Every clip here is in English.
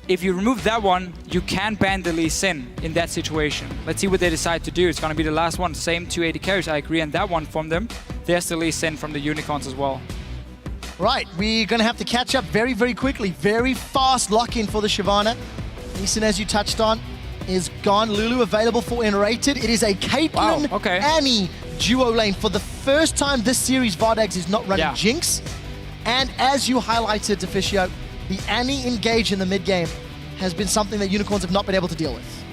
if you remove that one, you can ban the Lee Sin in that situation. Let's see what they decide to do. It's going to be the last one. Same 280 carries, I agree on that one from them. There's the Lee Sin from the Unicorns as well. Right, we're going to have to catch up very, very quickly. Very fast lock-in for the Shyvana. Lee Sin, as you touched on, is gone. Lulu available for Enrated. It is a Caitlyn Annie duo lane. For the first time this series, VODS is not running Jinx. And as you highlighted, Deficio, the Annie engage in the mid-game has been something that Unicorns have not been able to deal with.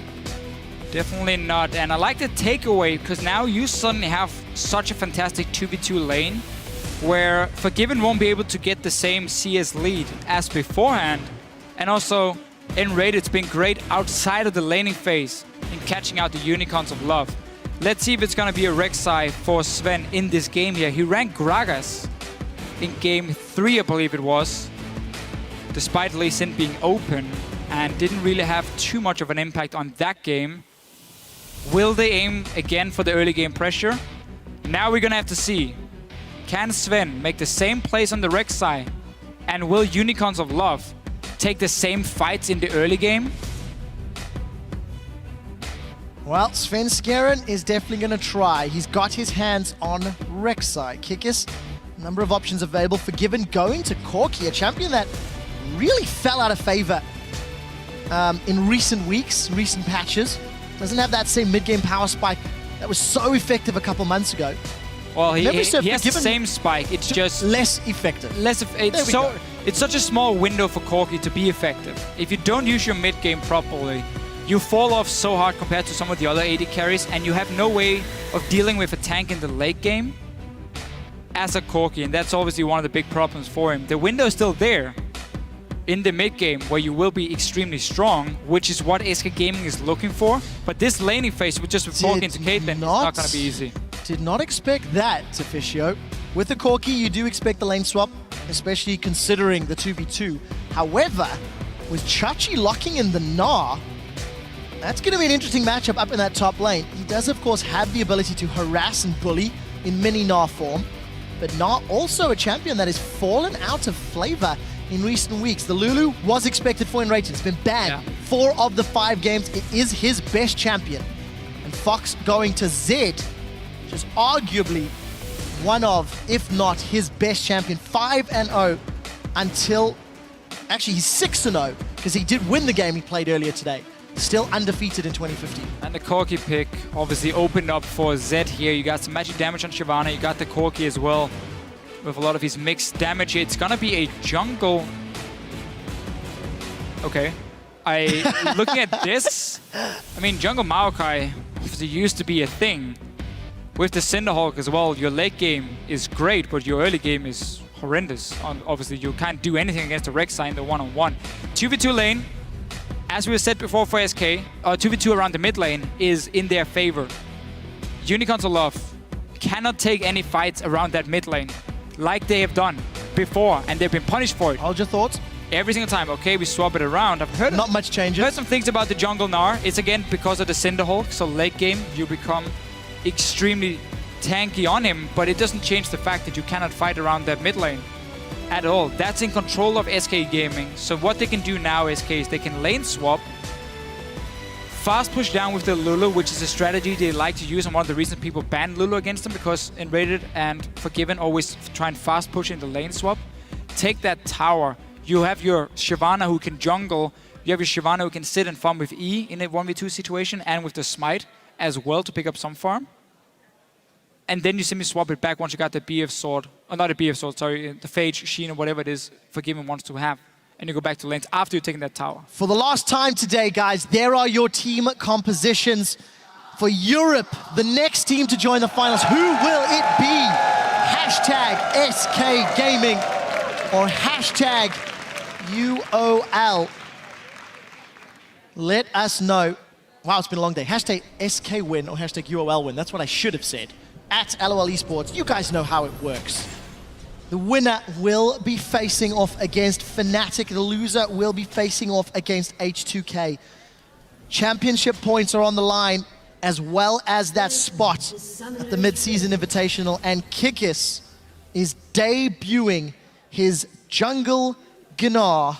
Definitely not. And I like the takeaway because now you suddenly have such a fantastic 2v2 lane where Forgiven won't be able to get the same CS lead as beforehand. And also, Enrated, it's been great outside of the laning phase in catching out the Unicorns of Love. Let's see if it's going to be a Rek'Sai for Sven in this game here. He ranked Gragas in game 3, I believe it was, despite Lee Sin being open, and didn't really have too much of an impact on that game. Will they aim again for the early game pressure? Now we're gonna have to see. Can Sven make the same plays on the Rek'Sai? And will Unicorns of Love take the same fights in the early game? Well, Sven Skeren is definitely gonna try. He's got his hands on Rek'Sai. Kikis, number of options available. Forgiven going to Corki, a champion that really fell out of favor in recent weeks, recent patches. Doesn't have that same mid-game power spike that was so effective a couple months ago. Well, he has the same spike, it's just less effective. It's such a small window for Corki to be effective. If you don't use your mid-game properly, you fall off so hard compared to some of the other AD carries, and you have no way of dealing with a tank in the late game as a Corki, and that's obviously one of the big problems for him. The window is still there in the mid game where you will be extremely strong, which is what SK Gaming is looking for. But this laning phase with just walking into Caitlyn is not going to be easy. Did not expect that, Deficio. With the Corki, you do expect the lane swap, especially considering the 2v2. However, with Chachi locking in the Gnar, that's going to be an interesting matchup up in that top lane. He does, of course, have the ability to harass and bully in mini Gnar form, but Gnar also a champion that has fallen out of flavor in recent weeks. The Lulu was expected for Enrated. It's been banned 4 of the 5 games. It is his best champion. And Fox going to Zed, just arguably one of, if not his best champion, 5-0 until, actually he's 6-0 because he did win the game he played earlier today. Still undefeated in 2015. And the Corki pick obviously opened up for Zed here. You got some magic damage on Shyvana. You got the Corki as well with a lot of his mixed damage. It's gonna be a jungle. Okay. Looking at this, I mean, jungle Maokai obviously used to be a thing. With the Cinderhawk as well, your late game is great, but your early game is horrendous. Obviously, you can't do anything against the Rek'Sai in the one-on-one. 2v2 lane, as we said before for SK, 2v2 around the mid lane is in their favor. Unicorns of Love cannot take any fights around that mid lane like they have done before, and they've been punished for it. Hold your thoughts. Every single time. Okay, we swap it around. I've heard not much changes. Heard some things about the jungle Gnar. It's again because of the Cinderhawk. So late game, you become extremely tanky on him, but it doesn't change the fact that you cannot fight around that mid lane at all. That's in control of SK Gaming. So what they can do now, SK, is they can lane swap, fast push down with the Lulu, which is a strategy they like to use, and one of the reasons people ban Lulu against them, because Enrated and Forgiven always try and fast push in the lane swap. Take that tower. You have your Shyvana who can jungle. You have your Shyvana who can sit and farm with E in a 1v2 situation, and with the Smite as well to pick up some farm. And then you simply swap it back once you got the BF sword, or not a BF sword, sorry, the Phage, Sheen, or whatever it is Forgiven wants to have. And you go back to lanes after you've taken that tower. For the last time today, guys, there are your team compositions for Europe. The next team to join the finals, who will it be? Hashtag SK Gaming or hashtag UOL. Let us know. Wow, it's been a long day. Hashtag SK win or hashtag UOL win. That's what I should have said. At LOL Esports, you guys know how it works. The winner will be facing off against Fnatic. The loser will be facing off against H2K. Championship points are on the line, as well as that spot at the mid-season invitational. And Kikis is debuting his jungle Gnar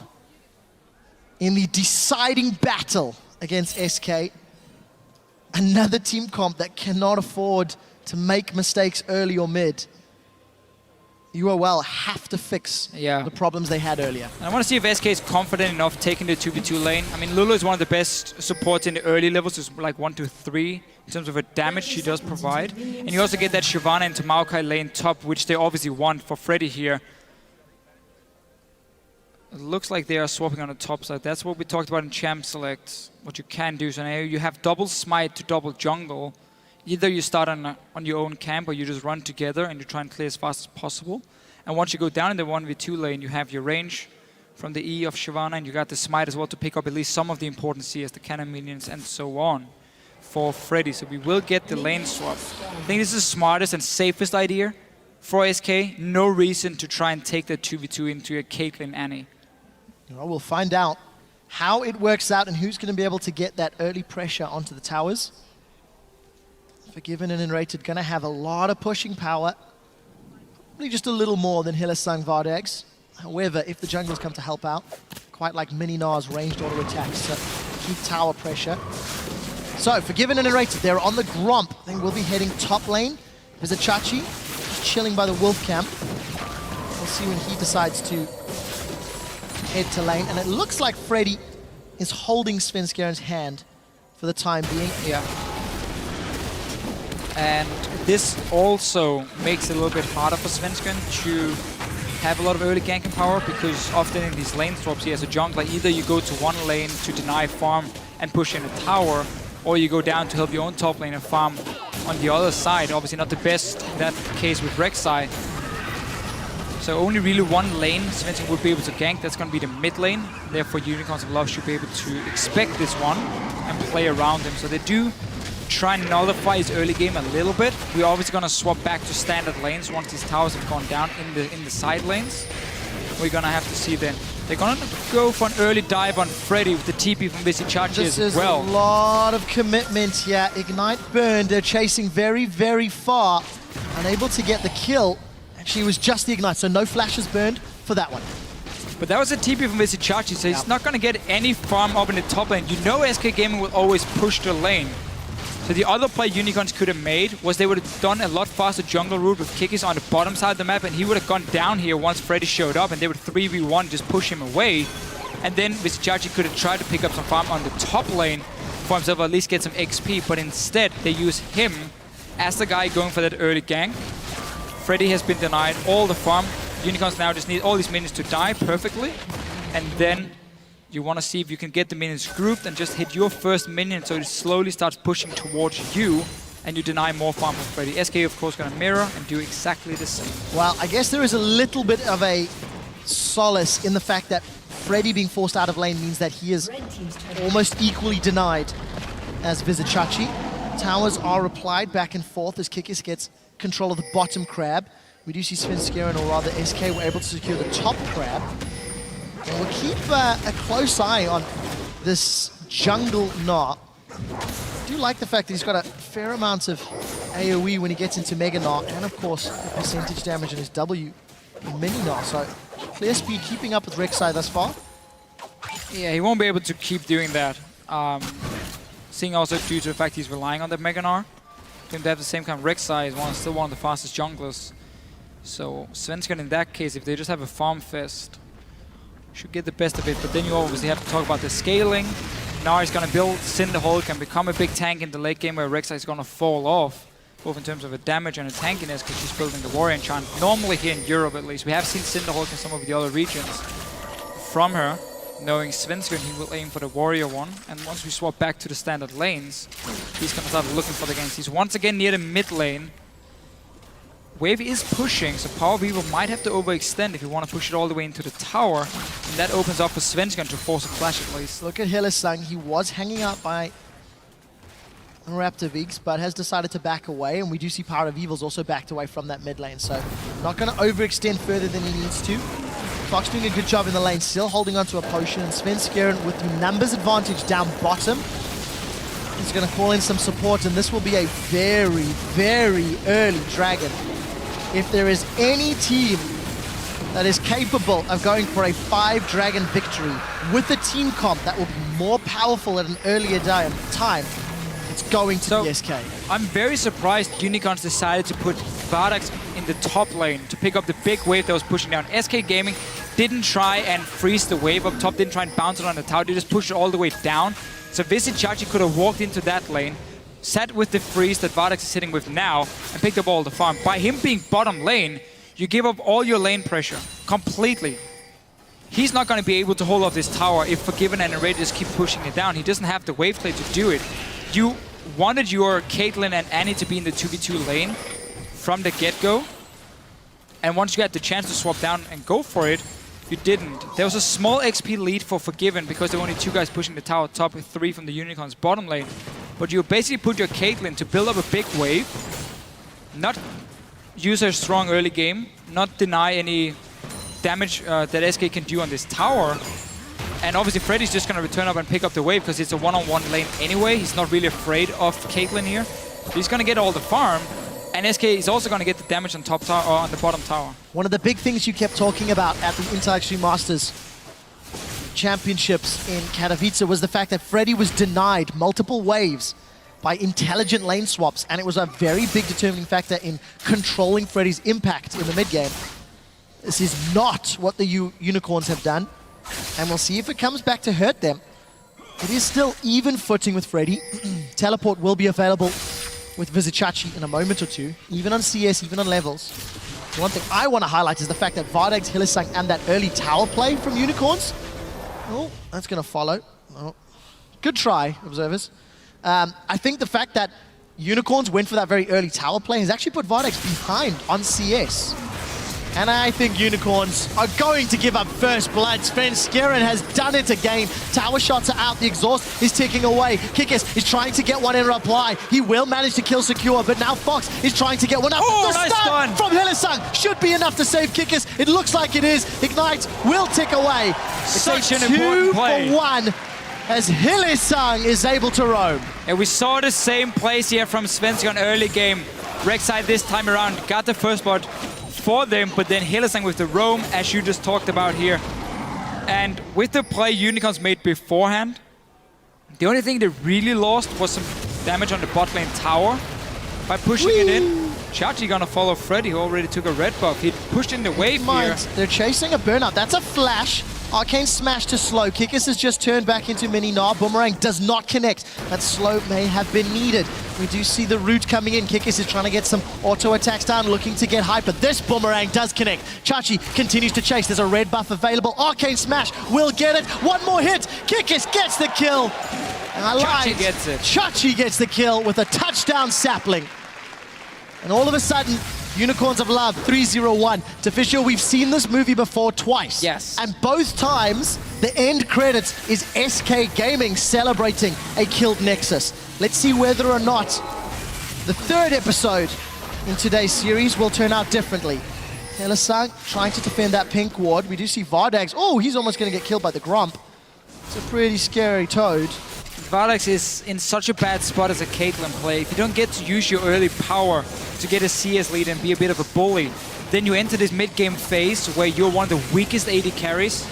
in the deciding battle against SK. Another team comp that cannot afford to make mistakes early or mid. UOL have to fix the problems they had earlier. And I want to see if SK is confident enough taking the 2v2 lane. I mean, Lulu is one of the best supports in the early levels. It's like 1 to 3 in terms of the damage she does provide. And you also get that Shyvana into Maokai lane top, which they obviously want for Freddy here. It looks like they are swapping on the top side. That's what we talked about in Champ Select. What you can do. So now you have double smite to double jungle. Either you start on your own camp or you just run together and you try and clear as fast as possible. And once you go down in the 1v2 lane, you have your range from the E of Shyvana, and you got the smite as well to pick up at least some of the important CS, the cannon minions and so on for Freddy. So we will get the lane swap. I think this is the smartest and safest idea for SK. No reason to try and take the 2v2 into a Caitlyn Annie. Well, we'll find out how it works out and who's going to be able to get that early pressure onto the towers. Forgiven and Enrated going to have a lot of pushing power. Probably just a little more than Hylissang VODS. However, if the junglers come to help out, quite like Mini Nar's ranged auto attacks to keep tower pressure. So, Forgiven and Enrated, they're on the Gromp. I think we'll be heading top lane. There's a Chachi, just chilling by the Wolf camp. We'll see when he decides to head to lane. And it looks like Freddy is holding Svenskjæren's hand for the time being. Yeah. And this also makes it a little bit harder for Svenskjæren to have a lot of early ganking power, because often in these lane swaps he has a jungler. Either you go to one lane to deny farm and push in a tower, or you go down to help your own top lane and farm on the other side. Obviously not the best in that case with Rek'Sai. So only really one lane Svenskjæren would be able to gank. That's going to be the mid lane. Therefore Unicorns of Love should be able to expect this one and play around him. So they do try and nullify his early game a little bit. We're obviously going to swap back to standard lanes once these towers have gone down in the side lanes. We're going to have to see then. They're going to go for an early dive on Freddy with the TP from Vizichachi as well. This is a lot of commitment here. Ignite burned. They're chasing very, very far. Unable to get the kill. Actually, it was just the Ignite, so no flashes burned for that one. But that was a TP from Vizichachi, so he's not going to get any farm up in the top lane. You know SK Gaming will always push the lane. So the other play Unicorns could have made was they would have done a lot faster jungle route with Kikis on the bottom side of the map, and he would have gone down here once Freddy showed up, and they would 3v1 just push him away. And then Vizichachi could have tried to pick up some farm on the top lane for himself, or at least get some XP, but instead they use him as the guy going for that early gank. Freddy has been denied all the farm. Unicorns now just need all these minions to die perfectly, and then you want to see if you can get the minions grouped and just hit your first minion so it slowly starts pushing towards you and you deny more farm from Freddy. SK, of course, going to mirror and do exactly the same. Well, I guess there is a little bit of a solace in the fact that Freddy being forced out of lane means that he is almost equally denied as Vizichachi. Towers are replied back and forth as Kikis gets control of the bottom crab. We do see Svenskjæren, or rather SK, were able to secure the top crab. And we'll keep a close eye on this jungle Gnar. I do like the fact that he's got a fair amount of AoE when he gets into Mega Gnar, and of course the percentage damage on his W in Mini Gnar. So clear speed keeping up with Rek'Sai thus far. Yeah, he won't be able to keep doing that. Seeing also due to the fact he's relying on that Mega Gnar. For him to have the same kind of Rek'Sai is still one of the fastest junglers. So Svenskjæren in that case, if they just have a farm fest, should get the best of it. But then you obviously have to talk about the scaling. Gnar is going to build Cinderhulk and become a big tank in the late game where Rek'Sai is going to fall off, both in terms of a damage and a tankiness, because she's building the Warrior Enchant. Normally here in Europe at least. We have seen Cinderhulk in some of the other regions from her. Knowing Svenskjæren, he will aim for the Warrior one. And once we swap back to the standard lanes, he's going to start looking for the ganks. He's once again near the mid lane. Wave is pushing, so Power Weaver might have to overextend if you want to push it all the way into the tower. And that opens up for Svenskjæren to force a flash at least. Look at Hylissang. He was hanging out by Raptor Vigs, but has decided to back away. And we do see Power of Evil's also backed away from that mid lane. So not going to overextend further than he needs to. Fox doing a good job in the lane, still holding onto a potion. And Svenskjæren with the numbers advantage down bottom. He's going to call in some support, and this will be a very, very early dragon. If there is any team that is capable of going for a 5-dragon victory with a team comp that will be more powerful at an earlier time, it's going to be SK. I'm very surprised Unicorns decided to put VODS in the top lane to pick up the big wave that was pushing down. SK Gaming didn't try and freeze the wave up top, didn't try and bounce it on the tower, they just pushed it all the way down. So Visichachi could have walked into that lane, sat with the freeze that VODS is sitting with now, and picked up all the farm. By him being bottom lane, you give up all your lane pressure completely. He's not going to be able to hold off this tower if Forgiven and Array just keep pushing it down. He doesn't have the wave play to do it. You wanted your Caitlyn and Annie to be in the 2v2 lane from the get-go. And once you had the chance to swap down and go for it, you didn't. There was a small XP lead for Forgiven because there were only 2 guys pushing the tower top with 3 from the Unicorns bottom lane. But you basically put your Caitlyn to build up a big wave, not use her strong early game, not deny any damage that SK can do on this tower. And obviously Freddy's just going to return up and pick up the wave because it's a one-on-one lane anyway. He's not really afraid of Caitlyn here. He's going to get all the farm. And SK is also going to get the damage on top tower, or on the bottom tower. One of the big things you kept talking about at the Intel Extreme Masters Championships in Katowice was the fact that Freddy was denied multiple waves by intelligent lane swaps, and it was a very big determining factor in controlling Freddy's impact in the mid game. This is not what the Unicorns have done, and we'll see if it comes back to hurt them. It is still even footing with Freddy. Teleport will be available with Visichachi in a moment or two, even on CS, even on levels. The one thing I want to highlight is the fact that VODS, Hylissang, and that early tower play from Unicorns. Oh, that's going to follow. Oh. Good try, observers. I think the fact that Unicorns went for that very early tower play has actually put VODS behind on CS. And I think Unicorns are going to give up first blood. Sven Skeren has done it again. Tower shots are out. The exhaust is ticking away. Kikis is trying to get one in reply. He will manage to kill Secure, but now Fox is trying to get one up. Oh, the nice stun from Hylissang should be enough to save Kikis. It looks like it is. Ignite will tick away. It's such an important play. 2 for 1 as Hylissang is able to roam. And we saw the same plays here from Svensson early game. Rek'Sai this time around got the first blood for them, but then Hylissang with the roam, as you just talked about here. And with the play Unicorns made beforehand, the only thing they really lost was some damage on the bot lane tower by pushing it in. Chachi gonna follow Freddy, who already took a red buff. He pushed in the wave here. They're chasing a burnout. That's a flash. Arcane smash to slow. Kikis has just turned back into mini Gnar. Boomerang does not connect. That slow may have been needed. We do see the root coming in. Kikis is trying to get some auto attacks down, looking to get hyper. This Boomerang does connect. Chachi continues to chase. There's a red buff available. Arcane smash will get it. One more hit. Kikis gets the kill. And I lied. Chachi gets it. Chachi gets the kill with a touchdown sapling. And all of a sudden, Unicorns of Love, 3-0-1. Official, we've seen this movie before twice. Yes. And both times, the end credits is SK Gaming celebrating a killed Nexus. Let's see whether or not the third episode in today's series will turn out differently. Hylissang trying to defend that pink ward. We do see VODS. Oh, he's almost going to get killed by the Grump. It's a pretty scary Toad. VODS is in such a bad spot as a Caitlyn play. If you don't get to use your early power to get a CS lead and be a bit of a bully, then you enter this mid-game phase where you're one of the weakest AD carries,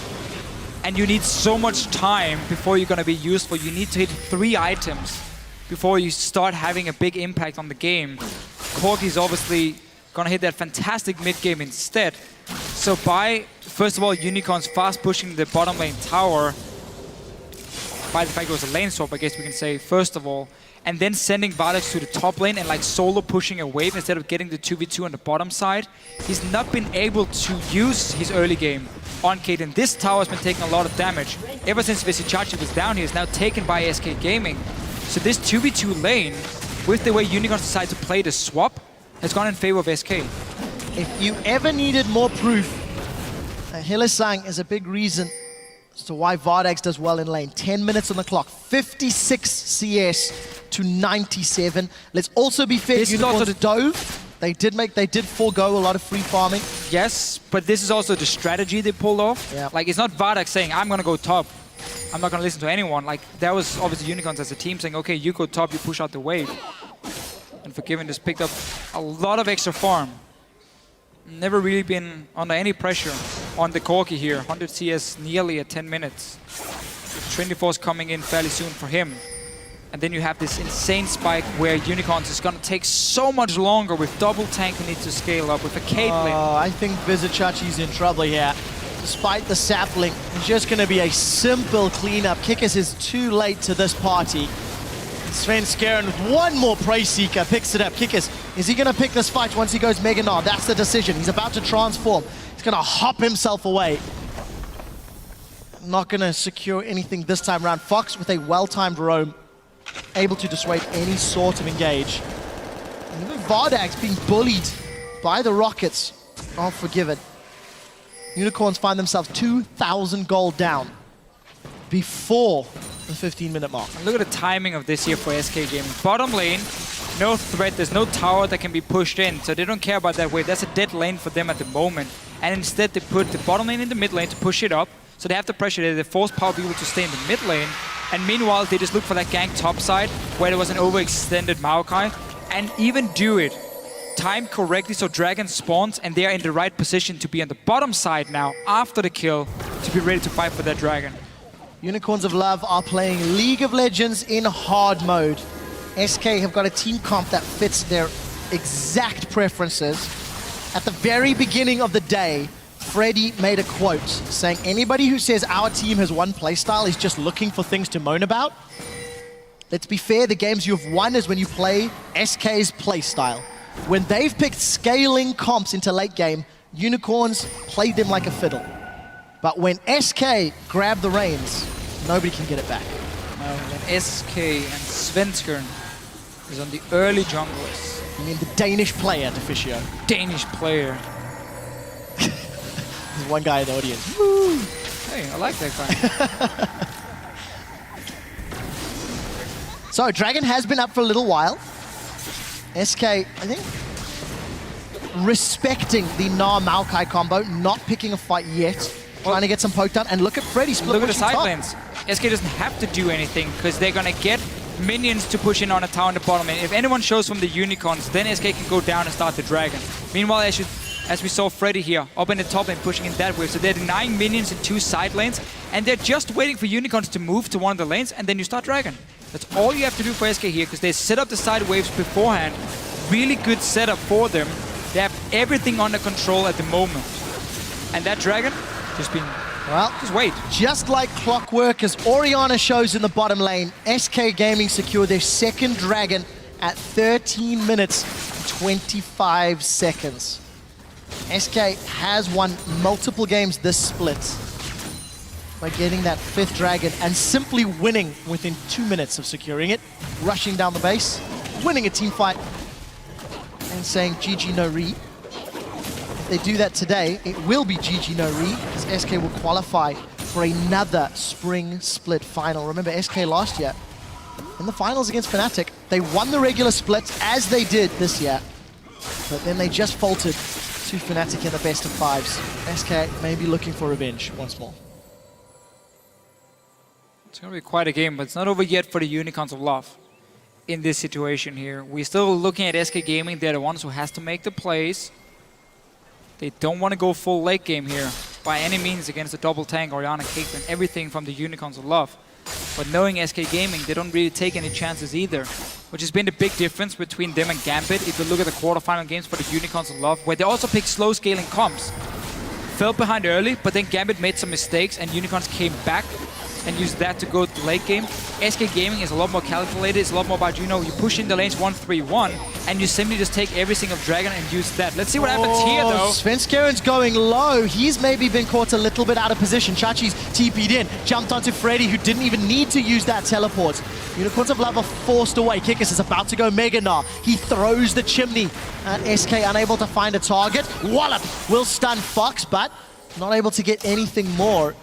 and you need so much time before you're going to be useful. You need to hit 3 items before you start having a big impact on the game. Corki's obviously going to hit that fantastic mid-game instead. So by, first of all, Unicorns fast pushing the bottom lane tower, by the fact it was a lane swap, I guess we can say, first of all, and then sending VODS to the top lane and like solo pushing a wave instead of getting the 2v2 on the bottom side. He's not been able to use his early game on Caitlyn. This tower has been taking a lot of damage. Ever since Visichachi was down here, it's now taken by SK Gaming. So this 2v2 lane, with the way Unicorns decide to play the swap, has gone in favor of SK. If you ever needed more proof, Hylissang is a big reason as to why VODS does well in lane. 10 minutes on the clock, 56 CS to 97. Let's also be fair, Unicorns dove. They did forego a lot of free farming. Yes, but this is also the strategy they pulled off. Yeah. Like, it's not VODS saying, I'm gonna go top. I'm not gonna listen to anyone. Like, that was obviously Unicorns as a team saying, okay, you go top, you push out the wave. And Forgiven just picked up a lot of extra farm. never really been under any pressure on the Corki here. 100 CS nearly at 10 minutes. Trinity Force coming in fairly soon for him. And then you have this insane spike where Unicorns is going to take so much longer with double tank who needs to scale up with a Caitlyn. Oh, I think Vizichachi's in trouble here. Despite the sapling, it's just going to be a simple cleanup. Kikis is too late to this party. Svenskeren with one more Prey Seeker picks it up. Kikis, is he going to pick this fight once he goes Mega Gnar? That's the decision. He's about to transform. He's going to hop himself away. Not going to secure anything this time around. Fox with a well-timed roam, able to dissuade any sort of engage. And even VODS being bullied by the Rockets. Aren't forgiven. Unicorns find themselves 2,000 gold down before the 15-minute mark. And look at the timing of this here for SK Gaming. Bottom lane, no threat. There's no tower that can be pushed in, so they don't care about that wave. That's a dead lane for them at the moment. And instead, they put the bottom lane in the mid lane to push it up. So they have the pressure there. They force Power people to stay in the mid lane. And meanwhile, they just look for that gank top side where there was an overextended Maokai. And even do it timed correctly so Dragon spawns and they're in the right position to be on the bottom side now after the kill to be ready to fight for that Dragon. Unicorns of Love are playing League of Legends in hard mode. SK have got a team comp that fits their exact preferences. At the very beginning of the day, Freddy made a quote saying, anybody who says our team has one playstyle is just looking for things to moan about. Let's be fair, the games you've won is when you play SK's playstyle. When they've picked scaling comps into late game, Unicorns played them like a fiddle. But when SK grab the reins, nobody can get it back. No, when SK and Svenskeren is on the early junglers. You mean the Danish player, Deficio? Danish player. There's one guy in the audience. Woo! Hey, I like that guy. So, Dragon has been up for a little while. SK, I think, respecting the Gnar Maokai combo, not picking a fight yet. Trying to get some poke down, and look at Freddy split. Look at the side lanes. SK doesn't have to do anything because they're gonna get minions to push in on a tower in the bottom lane. If anyone shows from the Unicorns, then SK can go down and start the Dragon. Meanwhile, as we saw Freddy here, up in the top lane, pushing in that wave. So they're denying minions in two side lanes, and they're just waiting for Unicorns to move to one of the lanes, and then you start Dragon. That's all you have to do for SK here, because they set up the side waves beforehand. Really good setup for them. They have everything under control at the moment. And that Dragon, just wait. Just like clockwork, as Orianna shows in the bottom lane, SK Gaming secured their second Dragon at 13 minutes and 25 seconds. SK has won multiple games this split by getting that fifth Dragon and simply winning within 2 minutes of securing it, rushing down the base, winning a team fight, and saying GG no re. If they do that today, it will be GG no re, because SK will qualify for another spring split final. Remember, SK last year, in the finals against Fnatic, they won the regular split as they did this year, but then they just faltered to Fnatic in the best of fives. SK may be looking for revenge once more. It's going to be quite a game, but it's not over yet for the Unicorns of Love in this situation here. We're still looking at SK Gaming. They're the ones who has to make the plays. They don't want to go full late game here by any means against the double tank, Orianna, Caitlyn, everything from the Unicorns of Love. But knowing SK Gaming, they don't really take any chances either, which has been the big difference between them and Gambit. If you look at the quarterfinal games for the Unicorns of Love, where they also picked slow scaling comps. Fell behind early, but then Gambit made some mistakes and Unicorns came back and use that to go to late game. SK Gaming is a lot more calculated. It's a lot more about, you know, you push in the lanes 1-3-1 and you simply just take every single Dragon and use that. Let's see what happens here, though. Svenskeren's going low. He's maybe been caught a little bit out of position. Chachi's TP'd in, jumped onto Freddy, who didn't even need to use that teleport. Unicorns of Love are forced away. Kikis is about to go Mega Gnar. He throws the chimney, and SK unable to find a target. Wallop will stun Fox, but not able to get anything more.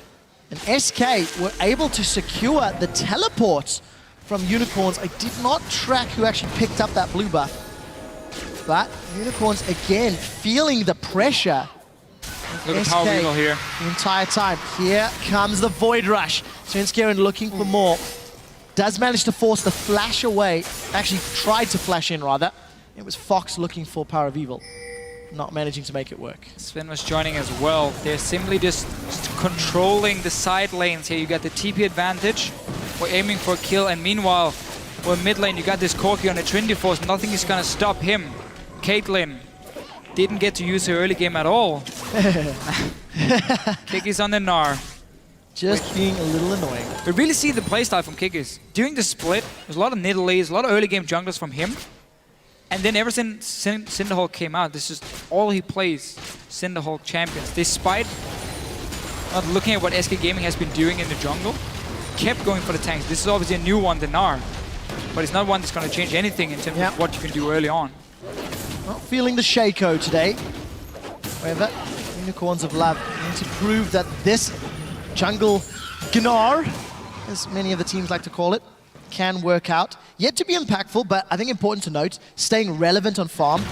And SK were able to secure the teleports from Unicorns. I did not track who actually picked up that blue buff. But Unicorns, again, feeling the pressure. Look at Power Eagle here. The entire time. Here comes the Void Rush. Svenskeren looking for more. Does manage to force the flash away. Actually tried to flash in, rather. It was Fox looking for Power of Evil. not managing to make it work. Sven was joining as well. They're simply just controlling the side lanes here. You got the TP advantage. We're aiming for a kill, and meanwhile, we're mid lane. You got this Corki on a Trinity Force. Nothing is gonna stop him. Caitlyn didn't get to use her early game at all. Kikis on the Gnar. Just being a little annoying. We really see the playstyle from Kikis. During the split, there's a lot of Nidalees, a lot of early game junglers from him. And then ever since Cinderhulk came out, this is all he plays, Cinderhulk champions. Despite not looking at what SK Gaming has been doing in the jungle, kept going for the tanks. This is obviously a new one, the Gnar. But it's not one that's going to change anything in terms of what you can do early on. Not feeling the Shaco today. However, Unicorns of Love need to prove that this jungle Gnar, as many of the teams like to call it, can work out. Yet to be impactful, but I think important to note, staying relevant on farm.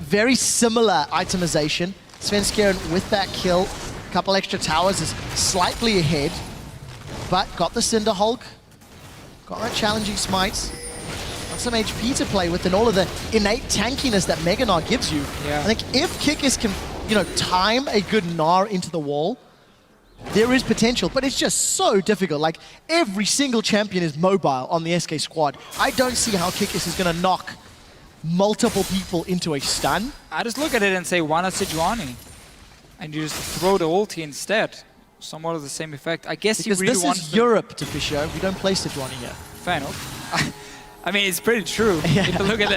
Very similar itemization. Svenskeren with that kill, a couple extra towers, is slightly ahead, but got the Cinderhulk, got that challenging smites, got some HP to play with, and all of the innate tankiness that Mega Gnar gives you. Yeah. I think if Kikis can, time a good Gnar into the wall, there is potential, but it's just so difficult. Like, every single champion is mobile on the SK squad. I don't see how Kikis is going to knock multiple people into a stun. I just look at it and say, why not Sejuani? And you just throw the ulti instead. Somewhat of the same effect. I guess because he really wants this is Europe, Tafisho. We don't play Sejuani here. Fair enough. I mean, it's pretty true. Yeah. If you look at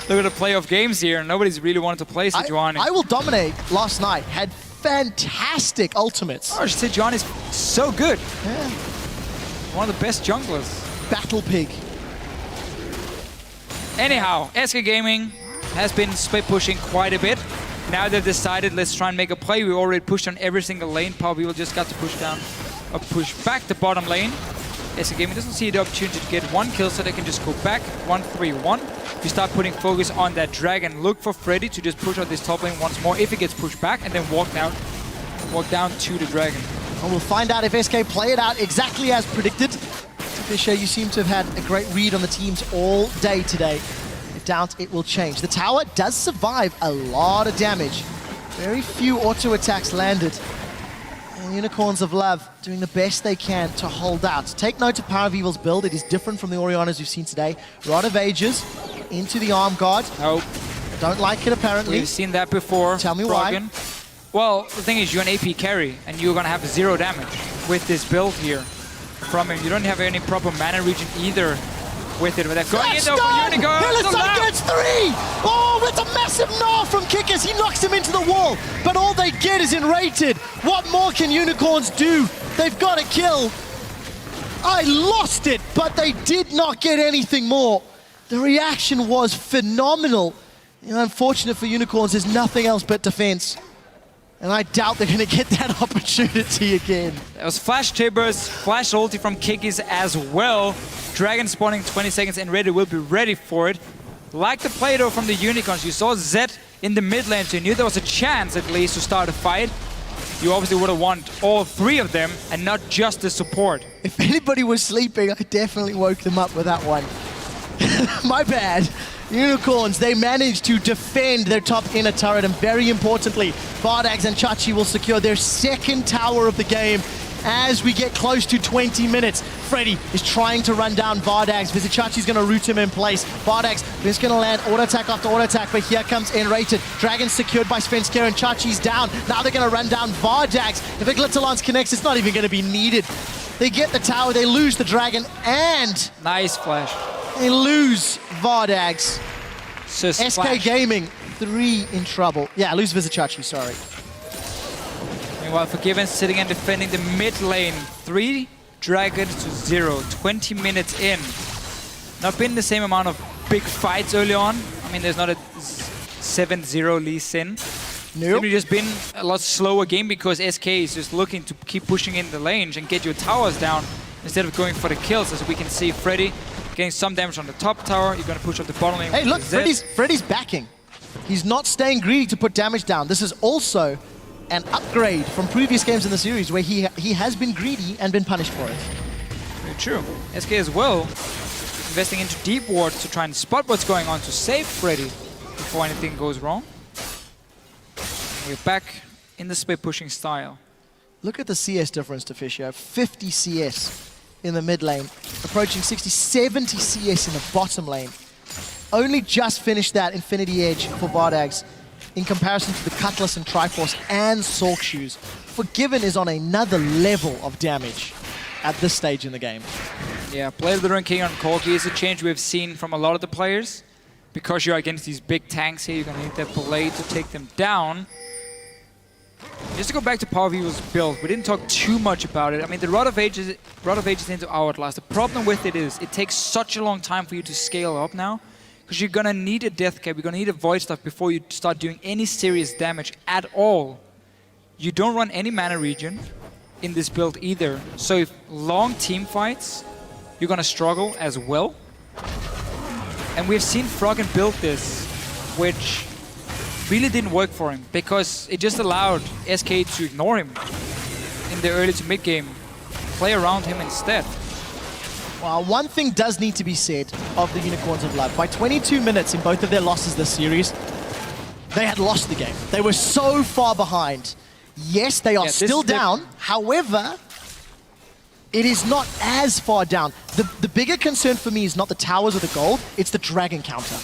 the playoff games here, nobody's really wanted to play Sejuani. I Will Dominate last night had fantastic ultimates. Oh, Sejuani's so good. Yeah. One of the best junglers. Battle Pig. Anyhow, SK Gaming has been split pushing quite a bit. Now they've decided, let's try and make a play. We already pushed on every single lane. Power People just got to push down, or push back the bottom lane. SK Gaming doesn't see the opportunity to get one kill, so they can just go back 1-3-1. You start putting focus on that dragon. Look for Freddy to just push out this top lane once more if it gets pushed back, and then walk down to the dragon. And we'll find out if SK play it out exactly as predicted. Fisher, you seem to have had a great read on the teams all day today. If doubt, it will change. The tower does survive a lot of damage. Very few auto attacks landed. And Unicorns of Love doing the best they can to hold out. Take note of Power of Evil's build. It is different from the Oriannas we've seen today. Rod of Ages into the arm guard. Nope. Don't like it, apparently. We've seen that before. Tell me Brogan. why. Well, the thing is, you're an AP carry, and you're going to have 0 damage with this build here from him. You don't have any proper mana regen either with it. But they're going in though for Unicorn. Hilleside gets 3! Oh, with a massive gnaw from Kikis. He knocks him into the wall, but all they get is enrated. What more can Unicorns do? They've got a kill. I lost it, but they did not get anything more. The reaction was phenomenal. Unfortunate for Unicorns, there's nothing else but defense. And I doubt they're going to get that opportunity again. There was Flash Tibbers, Flash ulti from Kikis as well. Dragon spawning 20 seconds and Ready will be ready for it. Like the play though from the Unicorns, you saw Zed in the mid lane, so you knew there was a chance at least to start a fight. You obviously would have wanted all 3 of them and not just the support. If anybody was sleeping, I definitely woke them up with that one. My bad. Unicorns, they managed to defend their top inner turret, and very importantly, VODS and Chachi will secure their 2nd tower of the game as we get close to 20 minutes. Freddy is trying to run down VODS. Vizichachi's going to root him in place. VODS is going to land auto attack after auto attack, but here comes Enrated. Dragon secured by Svenskeren. Chachi's down. Now they're going to run down VODS. If a Glitterlance connects, it's not even going to be needed. They get the tower, they lose the dragon, and Nice flash. they lose VODS. SK SK Gaming, 3 in trouble. Yeah, lose Vizichachi, sorry. Meanwhile, Forgiven sitting and defending the mid lane. 3 dragons to 0, 20 minutes in. Not been the same amount of big fights early on. I mean, there's not a 7-0 Lee Sin. Nope. It's just been a lot slower game because SK is just looking to keep pushing in the lanes and get your towers down instead of going for the kills. As we can see, Freddy getting some damage on the top tower. You're going to push up the bottom lane. Hey, look, Freddy's backing. He's not staying greedy to put damage down. This is also an upgrade from previous games in the series where he has been greedy and been punished for it. Very true. SK as well, investing into deep wards to try and spot what's going on to save Freddy before anything goes wrong. We're back in the split pushing style. Look at the CS difference to Fisher. 50 CS in the mid lane, approaching 60, 70 CS in the bottom lane. Only just finished that Infinity Edge for VODS in comparison to the Cutlass and Triforce and Sork Shoes. Forgiven is on another level of damage at this stage in the game. Yeah, Blade of the Ruined King on Corki is a change we've seen from a lot of the players. Because you're against these big tanks here, you're going to need that Blade to take them down. Just to go back to Power Evil's build, we didn't talk too much about it. I mean, the Rod of Ages into Hourglass. The problem with it is it takes such a long time for you to scale up now, because you're gonna need a Death Cap, you're gonna need a Void Stuff before you start doing any serious damage at all. You don't run any mana regen in this build either, so if long team fights, you're gonna struggle as well. And we've seen Froggen build this, which really didn't work for him, because it just allowed SK to ignore him in the early to mid game, play around him instead. Well, one thing does need to be said of the Unicorns of Love. By 22 minutes in both of their losses this series, they had lost the game. They were so far behind. Yes, they are still down. However, it is not as far down. The bigger concern for me is not the towers or the gold, it's the dragon counter.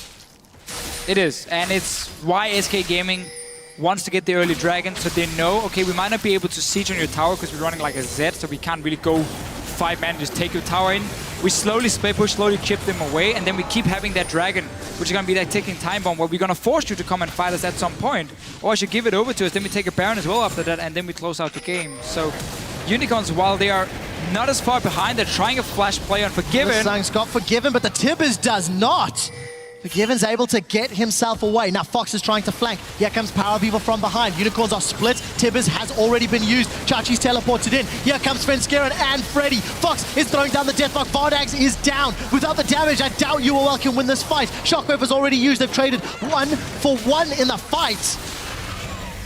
It is, and it's why SK Gaming wants to get the early dragon, so they know, okay, we might not be able to siege on your tower because we're running like a Z, so we can't really go 5-man, just take your tower in. We slowly split push, slowly chip them away, and then we keep having that dragon, which is going to be that ticking time bomb, where we're going to force you to come and fight us at some point. Or I should give it over to us, then we take a Baron as well after that, and then we close out the game. So Unicorns, while they are not as far behind, they're trying a flash play on Forgiven. Sang's got Forgiven, but the Tibbers does not. Forgiven's able to get himself away. Now Fox is trying to flank. Here comes Power Beaver from behind. Unicorns are split. Tibbers has already been used. Chachi's teleported in. Here comes Svenskeren and Freddy. Fox is throwing down the Deathmark. VODS is down. Without the damage, I doubt UOL can win this fight. Shockwave has already used. They've traded 1-for-1 in the fight.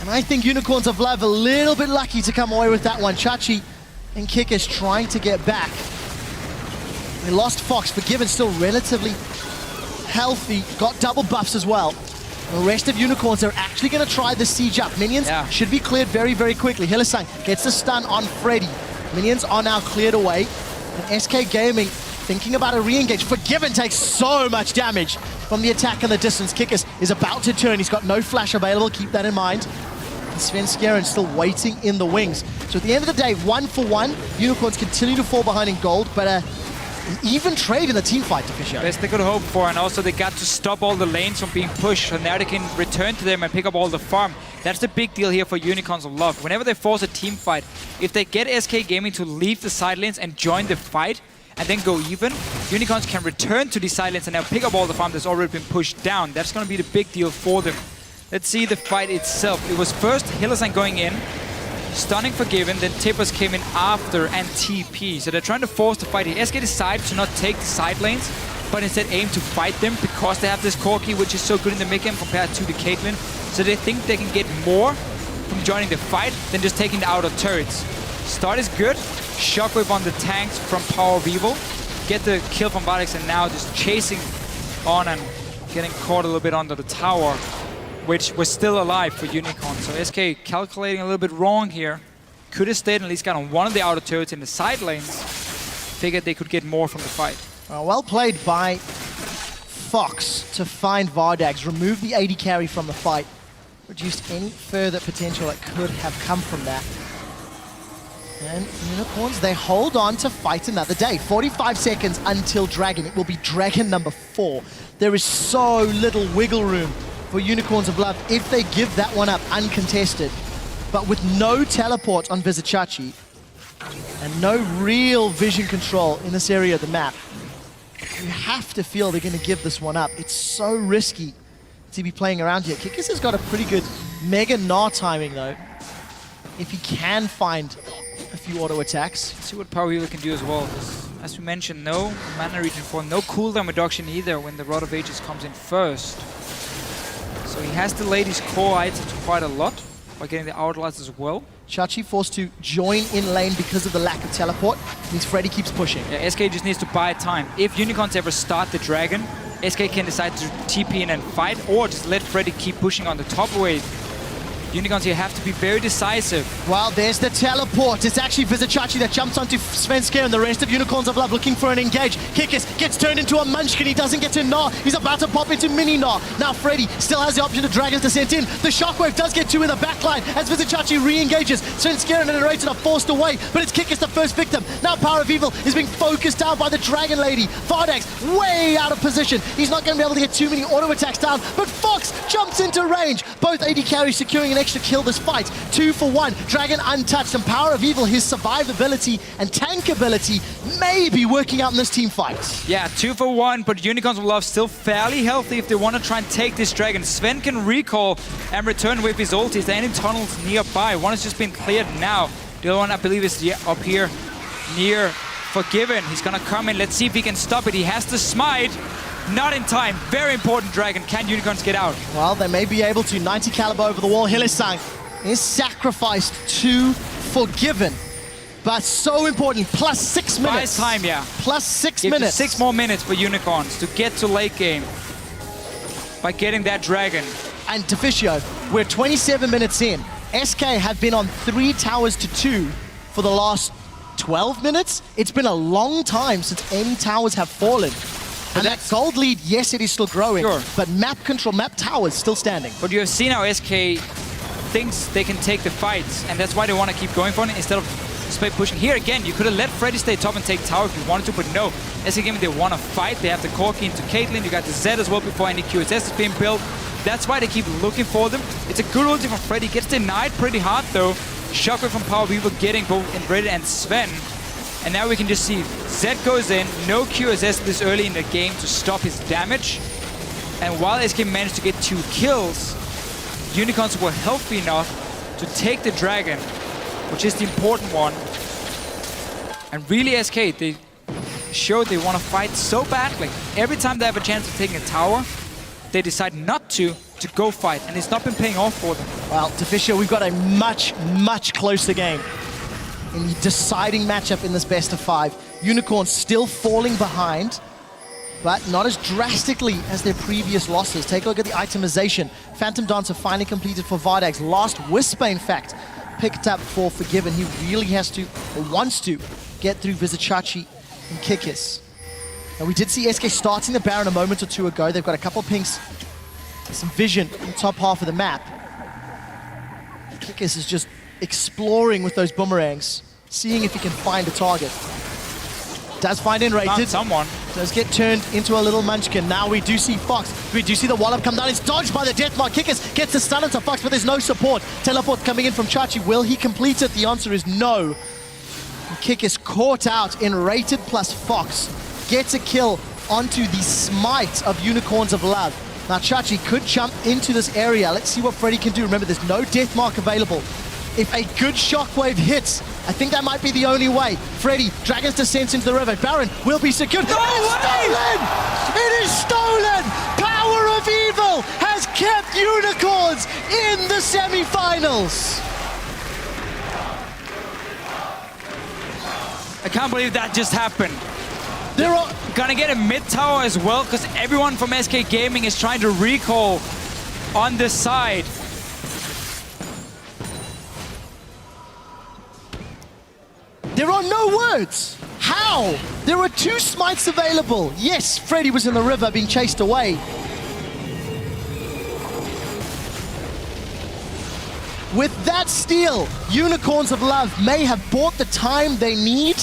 And I think Unicorns of Love a little bit lucky to come away with that one. Chachi and Kikis trying to get back. They lost Fox. Forgiven still relatively healthy, got double buffs as well. The rest of Unicorns are actually going to try the siege up. Minions should be cleared very, very quickly. Hillisang gets the stun on Freddy. Minions are now cleared away. And SK Gaming thinking about a re-engage. Forgiven takes so much damage from the attack in the distance. Kikis is about to turn. He's got no flash available. Keep that in mind. And Svenskeren still waiting in the wings. So at the end of the day, 1-for-1. Unicorns continue to fall behind in gold, but even trade in the team fight to Fisher. Best they could hope for, and also they got to stop all the lanes from being pushed, so now they can return to them and pick up all the farm. That's the big deal here for Unicorns of Love. Whenever they force a team fight, if they get SK Gaming to leave the side lanes and join the fight, and then go even, Unicorns can return to the side lanes and now pick up all the farm that's already been pushed down. That's going to be the big deal for them. Let's see the fight itself. It was first Hillisang going in, stunning Forgiven, then Tippers came in after and TP. So they're trying to force the fight here. SK decided to not take the side lanes, but instead aim to fight them because they have this Corki, which is so good in the mid game compared to the Caitlyn. So they think they can get more from joining the fight than just taking the outer turrets. Start is good. Shockwave on the tanks from Power of Evil. Get the kill from VODS, and now just chasing on and getting caught a little bit under the tower, which was still alive for Unicorn. So SK calculating a little bit wrong here. Could have stayed and at least got on one of the outer turrets in the side lanes. Figured they could get more from the fight. Well played by Fox to find VODS, remove the AD carry from the fight, reduced any further potential that could have come from that. And Unicorns, they hold on to fight another day. 45 seconds until Dragon. It will be Dragon number 4. There is so little wiggle room for Unicorns of Love if they give that one up uncontested. But with no teleport on Vizichachi and no real vision control in this area of the map, you have to feel they're going to give this one up. It's so risky to be playing around here. Kikis has got a pretty good Mega Gnar timing though, if he can find a few auto attacks. Let's see what Power Healer can do as well. As we mentioned, no mana regen for, no cooldown reduction either when the Rod of Ages comes in first. So he has delayed his core items quite a lot by getting the Hourglass as well. Chachi forced to join in lane because of the lack of teleport. Means Freddy keeps pushing. Yeah, SK just needs to buy time. If Unicorns ever start the Dragon, SK can decide to TP in and fight, or just let Freddy keep pushing on the top wave. Unicorns here have to be very decisive. Well, there's the teleport. It's actually Vizichachi that jumps onto Svenska, and the rest of Unicorns of Love looking for an engage. Kikis gets turned into a Munchkin. He doesn't get to Gnar. He's about to pop into Mini Gnar. Now Freddy still has the option to Dragon's Descent in. The Shockwave does get two in the backline as Vizichachi re-engages. Svenska and Narrated are forced away, but it's Kikis the first victim. Now Power of Evil is being focused down by the Dragon Lady. VODS way out of position. He's not going to be able to get too many auto attacks down, but Fox jumps into range. Both AD carries securing an extra kill this fight. 2 for 1. Dragon untouched, and Power of Evil, his survivability and tankability may be working out in this team fight. Yeah, 2 for 1, but Unicorns of Love still fairly healthy if they want to try and take this Dragon. Sven can recall and return with his ultis. There are any tunnels nearby. One has just been cleared now. The other one, I believe, is up here near Forgiven. He's going to come in. Let's see if he can stop it. He has to smite. Not in time. Very important Dragon. Can Unicorns get out? Well, they may be able to. 90 caliber over the wall. Hillesang is sacrificed to Forgiven. But so important. Plus 6 minutes. Buys time, yeah. Plus 6 Gives minutes. 6 more minutes for Unicorns to get to late game by getting that Dragon. And Deficio, we're 27 minutes in. SK have been on 3 towers to 2 for the last 12 minutes. It's been a long time since any towers have fallen. And that gold lead, yes, it is still growing, sure, but map control, map towers still standing. But you have seen how SK thinks they can take the fights, and that's why they want to keep going for it instead of split pushing. Here again, you could have let Freddy stay top and take tower if you wanted to, but no. SK Gaming, they want to fight. They have the Corki into Caitlyn. You got the Z as well before any QSS is being built. That's why they keep looking for them. It's a good ulti from Freddy. Gets denied pretty hard though. Shockwave from Power Weaver getting both Inbred and Sven. And now we can just see Zed goes in, no QSS this early in the game to stop his damage. And while SK managed to get 2 kills, Unicorns were healthy enough to take the Dragon, which is the important one. And really SK, they showed they want to fight so badly. Every time they have a chance of taking a tower, they decide not to go fight. And it's not been paying off for them. Well, Deficio, we've got a much, much closer game in the deciding matchup in this best of 5. Unicorns still falling behind, but not as drastically as their previous losses. Take a look at the itemization. Phantom Dancer finally completed for Vardags. Last Whisper, in fact, picked up for Forgiven. He really has to, or wants to, get through Vizichachi and Kikis. Now, we did see SK starting the Baron a moment or two ago. They've got a couple of pinks, some vision in the top half of the map. Kikis is just exploring with those boomerangs, seeing if he can find a target. Does find Enrated. Found someone. Does get turned into a little munchkin. Now we do see Fox. We do see the wallop come down. It's dodged by the Deathmark. Kikis gets the stun into Fox, but there's no support. Teleport coming in from Chachi. Will he complete it? The answer is no. And Kikis caught out. Enrated plus Fox gets a kill onto the smite of Unicorns of Love. Now Chachi could jump into this area. Let's see what Freddy can do. Remember, there's no Deathmark available. If a good shockwave hits, I think that might be the only way. Freddy, Dragon's Descent into the river. Baron will be secured. No way! It is stolen! Power of Evil has kept Unicorns in the semi-finals. I can't believe that just happened. They're all gonna get a mid tower as well, because everyone from SK Gaming is trying to recall on this side. There are no words. How? There were 2 smites available. Yes, Freddy was in the river being chased away. With that steal, Unicorns of Love may have bought the time they need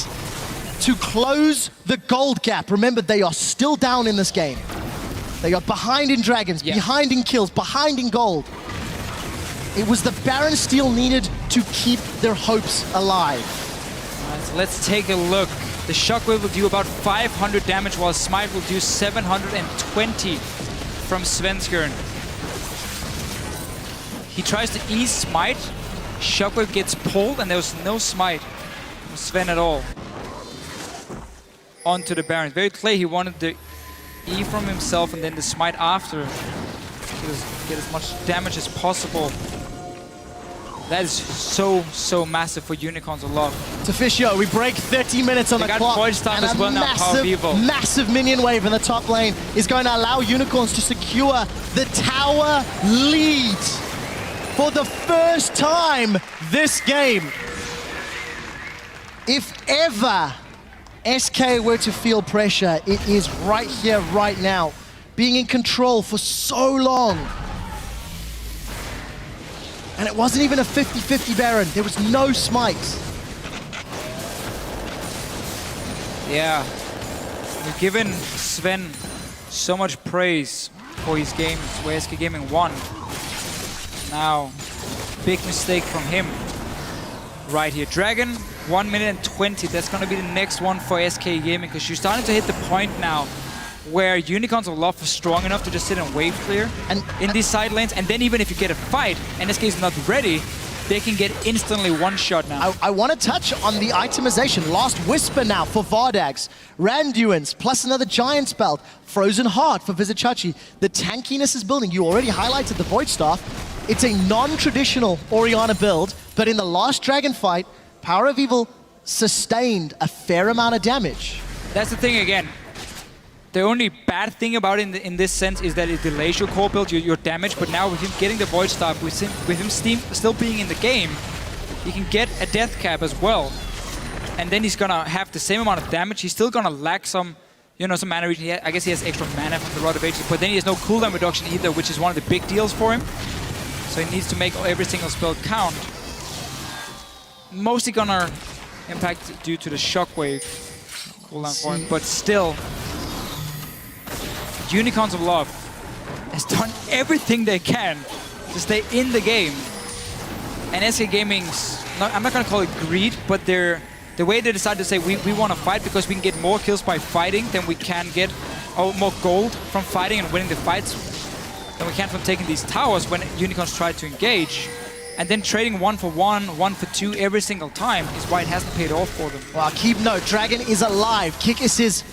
to close the gold gap. Remember, they are still down in this game. They are behind in Dragons, behind in kills, behind in gold. It was the Baron steal needed to keep their hopes alive. Let's take a look. The Shockwave will do about 500 damage, while Smite will do 720 from Svenskern. He tries to ease Smite. Shockwave gets pulled, and there was no Smite from Sven at all. Onto the Baron. Very clear he wanted the E from himself and then the Smite after. Get as much damage as possible. That is so massive for Unicorns of Love. Deficio, we break 30 minutes on the clock. And as well now, Power of Evil. Massive minion wave in the top lane is going to allow Unicorns to secure the tower lead. for the first time this game. If ever SK were to feel pressure, it is right here, right now. Being in control for so long. And it wasn't even a 50-50 Baron. There was no smite. Yeah, we've given Sven so much praise for his games where SK Gaming won. Now, big mistake from him right here. Dragon, 1 minute and 20. That's going to be the next one for SK Gaming because you're starting to hit the point now where Unicorns of Love are strong enough to just sit and wave clear and in these side lanes. And then even if you get a fight and SK is not ready, they can get instantly one-shot now. I want to touch on the itemization. Last Whisper now for VODS. Randuin's plus another Giant's Belt. Frozen Heart for Vizichachi. The tankiness is building. You already highlighted the Void Staff. It's a non-traditional Orianna build, but in the last Dragon fight, Power of Evil sustained a fair amount of damage. That's the thing again. The only bad thing about it in this sense is that it delays your core build, your damage, but now with him getting the Void Staff, with him still being in the game, he can get a death cap as well. And then he's gonna have the same amount of damage. He's still gonna lack some, some mana regen. I guess he has extra mana from the Rod of Ages, but then he has no cooldown reduction either, which is one of the big deals for him. So he needs to make every single spell count. Mostly gonna impact due to the shockwave cooldown for him, but still, Unicorns of Love has done everything they can to stay in the game. And SK Gaming's, I'm not gonna call it greed, but the way they decided to say we want to fight because we can get more kills by fighting than we can get, more gold from fighting and winning the fights than we can from taking these towers when Unicorns try to engage. And then trading 1 for 1, 1 for 2 every single time is why it hasn't paid off for them. Well, keep note, Dragon is alive. Kikis's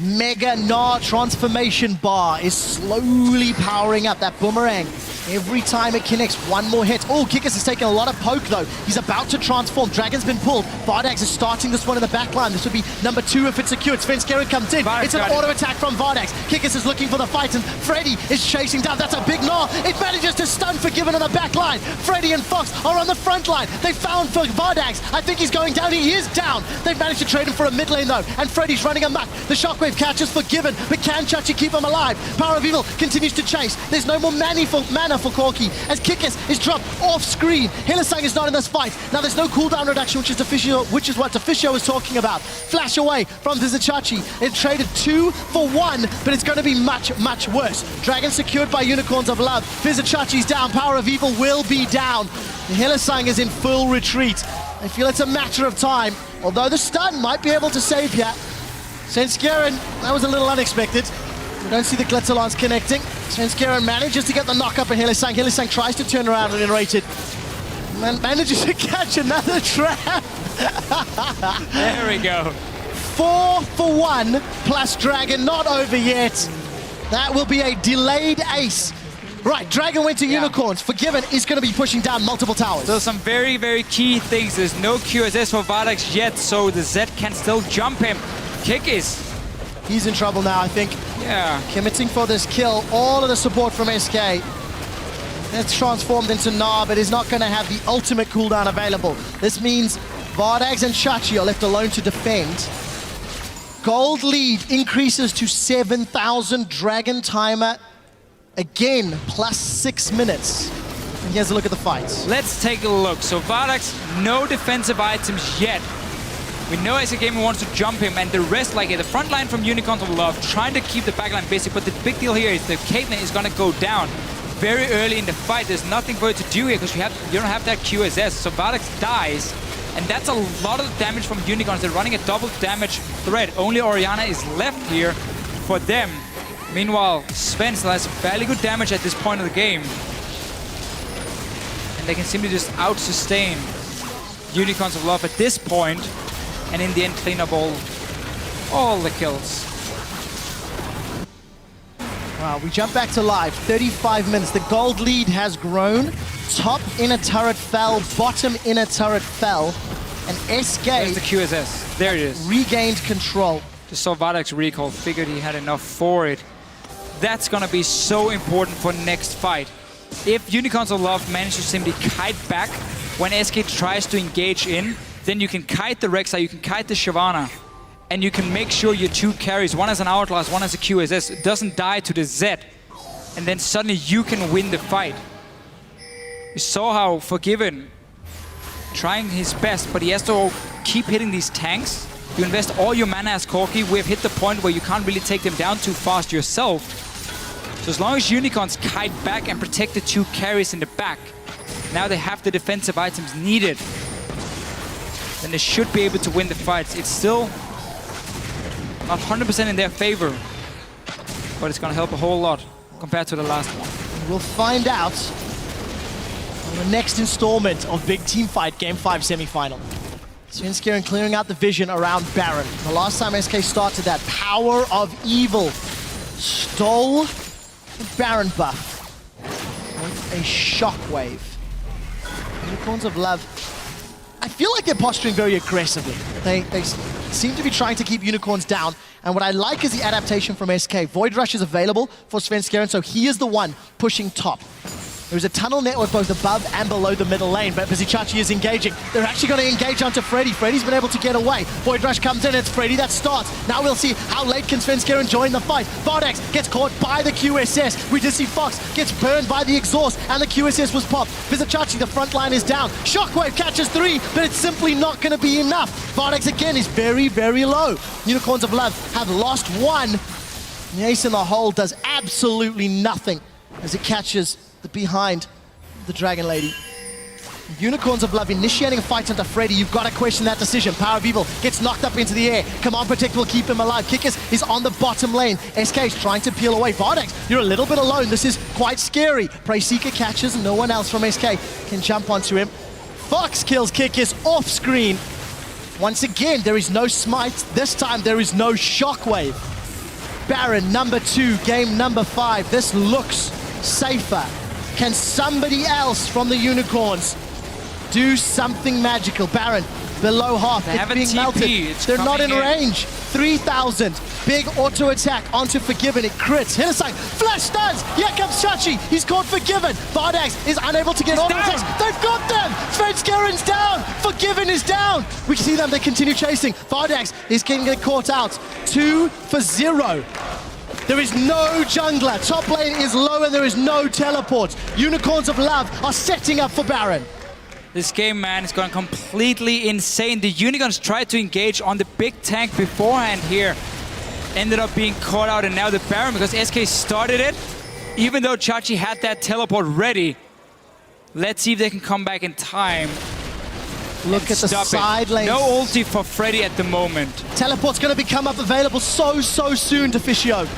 Mega Gnar transformation bar is slowly powering up. That boomerang, every time it connects, one more hit. Oh, Kikis is taking a lot of poke though. He's about to transform. Dragon's been pulled. VODS is starting this one in the back line. This would be number 2 if it's secured. Svenskeren comes in. It's an auto attack from VODS. Kikis is looking for the fight and Freddy is chasing down. That's a big Gnar. It manages to stun Forgiven on the back line. Freddy and Fox are on the front line. They found for VODS. I think he's going down. He is down. They've managed to trade him for a mid lane though. And Freddy's running amok. The shockwave catches Forgiven, but can Chachi keep him alive? Power of Evil continues to chase. There's no more mana for Corki as Kikis is dropped off screen. Hylissang is not in this fight. Now there's no cooldown reduction, which is what Officio was talking about. Flash away from Vizichachi. It traded 2 for 1, but it's going to be much, much worse. Dragon secured by Unicorns of Love. Vizichachi's down. Power of Evil will be down. Hylissang is in full retreat. I feel it's a matter of time, although the stun might be able to save here. Svenskeren, that was a little unexpected. We don't see the Glitzerlance connecting. Svenskeren manages to get the knock up on Hylissang. Hylissang tries to turn around and iterate it. Manages to catch another trap. There we go. 4 for 1 plus Dragon, not over yet. That will be a delayed ace. Right, Dragon went to Unicorns. Forgiven is going to be pushing down multiple towers. So some very, very key things. There's no QSS for VODS yet, so the Z can still jump him. Kikis. He's in trouble now, I think. Yeah. Committing for this kill. All of the support from SK. It's transformed into Gnar, but is not going to have the ultimate cooldown available. This means VODS and Chachi are left alone to defend. Gold lead increases to 7,000. Dragon timer again, plus 6 minutes. And here's a look at the fights. Let's take a look. So VODS, no defensive items yet. We know SK Gaming wants to jump him, and the rest, like the front line from Unicorns of Love, trying to keep the backline busy, but the big deal here is the Caitlyn is going to go down very early in the fight. There's nothing for it to do here because you don't have that QSS, so VODS dies, and that's a lot of damage from Unicorns. They're running a double damage threat. Only Orianna is left here for them. Meanwhile, Sven still has fairly good damage at this point of the game, and they can simply just out-sustain Unicorns of Love at this point, and in the end clean up all the kills. Wow, we jump back to live, 35 minutes. The gold lead has grown. Top inner turret fell, bottom inner turret fell, and SK... There's the QSS, there it is. Regained control. Just saw VODS recall, figured he had enough for it. That's gonna be so important for next fight. If Unicorns of Love manage to simply kite back when SK tries to engage in, then you can kite the Rek'Sai, you can kite the Shyvana, and you can make sure your two carries, one as an Hourglass, one as a QSS, doesn't die to the Z, and then suddenly you can win the fight. You saw how Forgiven trying his best, but he has to keep hitting these tanks. You invest all your mana as Corki. We've hit the point where you can't really take them down too fast yourself. So as long as Unicorns kite back and protect the two carries in the back, now they have the defensive items needed, then they should be able to win the fights. It's still not 100% in their favor, but it's gonna help a whole lot compared to the last one. We'll find out on the next installment of Big Team Fight Game 5 semifinal. Svenskeren clearing out the vision around Baron. The last time SK started that, Power of Evil stole the Baron buff with a shockwave. Unicorns of Love, I feel like they're posturing very aggressively. They seem to be trying to keep Unicorns down, and what I like is the adaptation from SK. Void Rush is available for Svenskeren, so he is the one pushing top. There's a tunnel network both above and below the middle lane, but Vizichachi is engaging. They're actually going to engage onto Freddy. Freddy's been able to get away. Void Rush comes in, it's Freddy that starts. Now we'll see how late can Svenskeren join the fight. VODS gets caught by the QSS. We just see Fox gets burned by the exhaust, and the QSS was popped. Vizichachi, the front line is down. Shockwave catches 3, but it's simply not going to be enough. VODS again is very, very low. Unicorns of Love have lost 1. The ace in the hole does absolutely nothing as it catches the behind the Dragon Lady. Unicorns of Love initiating a fight onto Freddy. You've got to question that decision. Power of Evil gets knocked up into the air. Command Protect will keep him alive. Kikis is on the bottom lane. SK is trying to peel away. VODS, you're a little bit alone. This is quite scary. Prey Seeker catches. No one else from SK can jump onto him. Fox kills Kikis off screen. Once again, there is no smite. This time, there is no shockwave. Baron, number 2, game number 5. This looks safer. Can somebody else from the Unicorns do something magical? Baron, below half, it's being melted. They're not in range. 3,000. Big auto attack onto Forgiven. It crits. Hillside, flash stuns. Here comes Chachi. He's caught Forgiven. VODS is unable to get auto attacks. They've got them. Svenskeren's down. Forgiven is down. We see them. They continue chasing. VODS is getting caught out. 2 for 0. There is no jungler. Top lane is low and there is no teleport. Unicorns of Love are setting up for Baron. This game, man, is going completely insane. The Unicorns tried to engage on the big tank beforehand here. Ended up being caught out, and now the Baron, because SK started it, even though Chachi had that teleport ready. Let's see if they can come back in time. Look at the side lane. No ulti for Freddy at the moment. Teleport's going to become up available so soon to Fischio.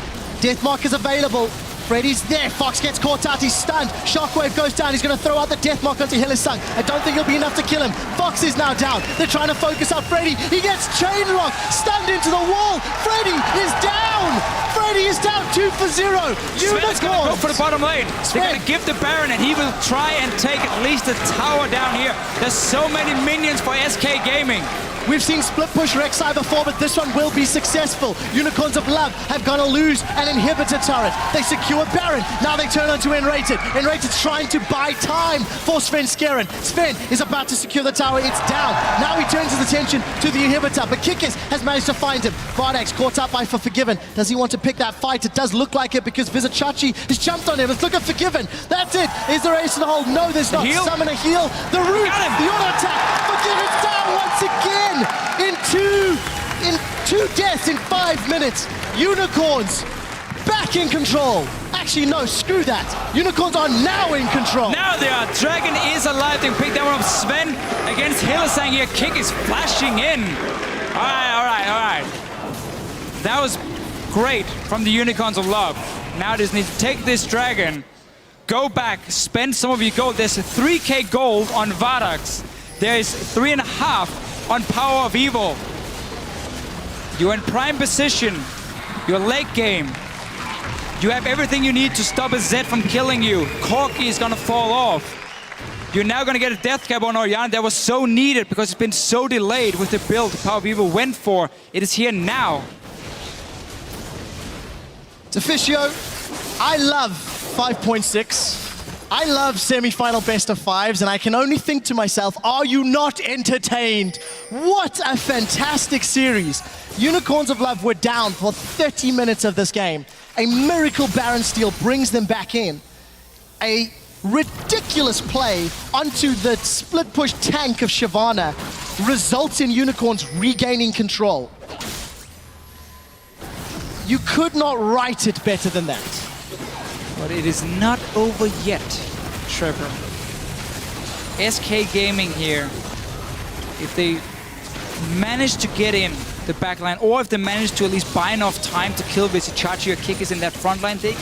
Deathmark is available. Freddy's there. Fox gets caught out. He's stunned. Shockwave goes down. He's going to throw out the Deathmark onto Hillsung. I don't think it'll be enough to kill him. Fox is now down. They're trying to focus on Freddy. He gets chain locked. Stunned into the wall. Freddy is down. Freddy is down 2 for 0. Sven's going to go for the bottom lane. They're going to give the Baron, and he will try and take at least the tower down here. There's so many minions for SK Gaming. We've seen split push Rek'Sai before, but this one will be successful. Unicorns of Love have gone to lose an inhibitor turret. They secure Baron. Now they turn onto Enrated. Enrated's trying to buy time for Svenskeren. Sven is about to secure the tower. It's down. Now he turns his attention to the inhibitor, but Kikis has managed to find him. VODS caught up by Forgiven. Does he want to pick that fight? It does look like it because Vizichachi has jumped on him. Let's look at Forgiven. That's it. Is there ace in the hole? No, there's not. Summon a heal. The root. The auto attack. Forgiven's down once again. In two deaths in 5 minutes. Unicorns back in control. Actually, no, screw that. Unicorns are now in control. Now they are. Dragon is alive. They pick that one up. Sven against Hillsang here. Kick is flashing in. All right. That was great from the Unicorns of Love. Now they just need to take this Dragon, go back, spend some of your gold. There's 3k gold on VODS. There's 3.5 on Power of Evil. You're in prime position. You're late game. You have everything you need to stop a Zed from killing you. Corki is gonna fall off. You're now gonna get a death cap on Orianna that was so needed because it's been so delayed with the build Power of Evil went for. It is here now. To Fischio, I love 5.6. I love semi-final best of fives, and I can only think to myself, are you not entertained? What a fantastic series. Unicorns of Love were down for 30 minutes of this game. A miracle Baron steal brings them back in. A ridiculous play onto the split push tank of Shyvana results in Unicorns regaining control. You could not write it better than that. But it is not over yet, Trevor. SK Gaming here, if they manage to get in the backline, or if they manage to at least buy enough time to kill Vizicsacsi or Kikis in that front line, they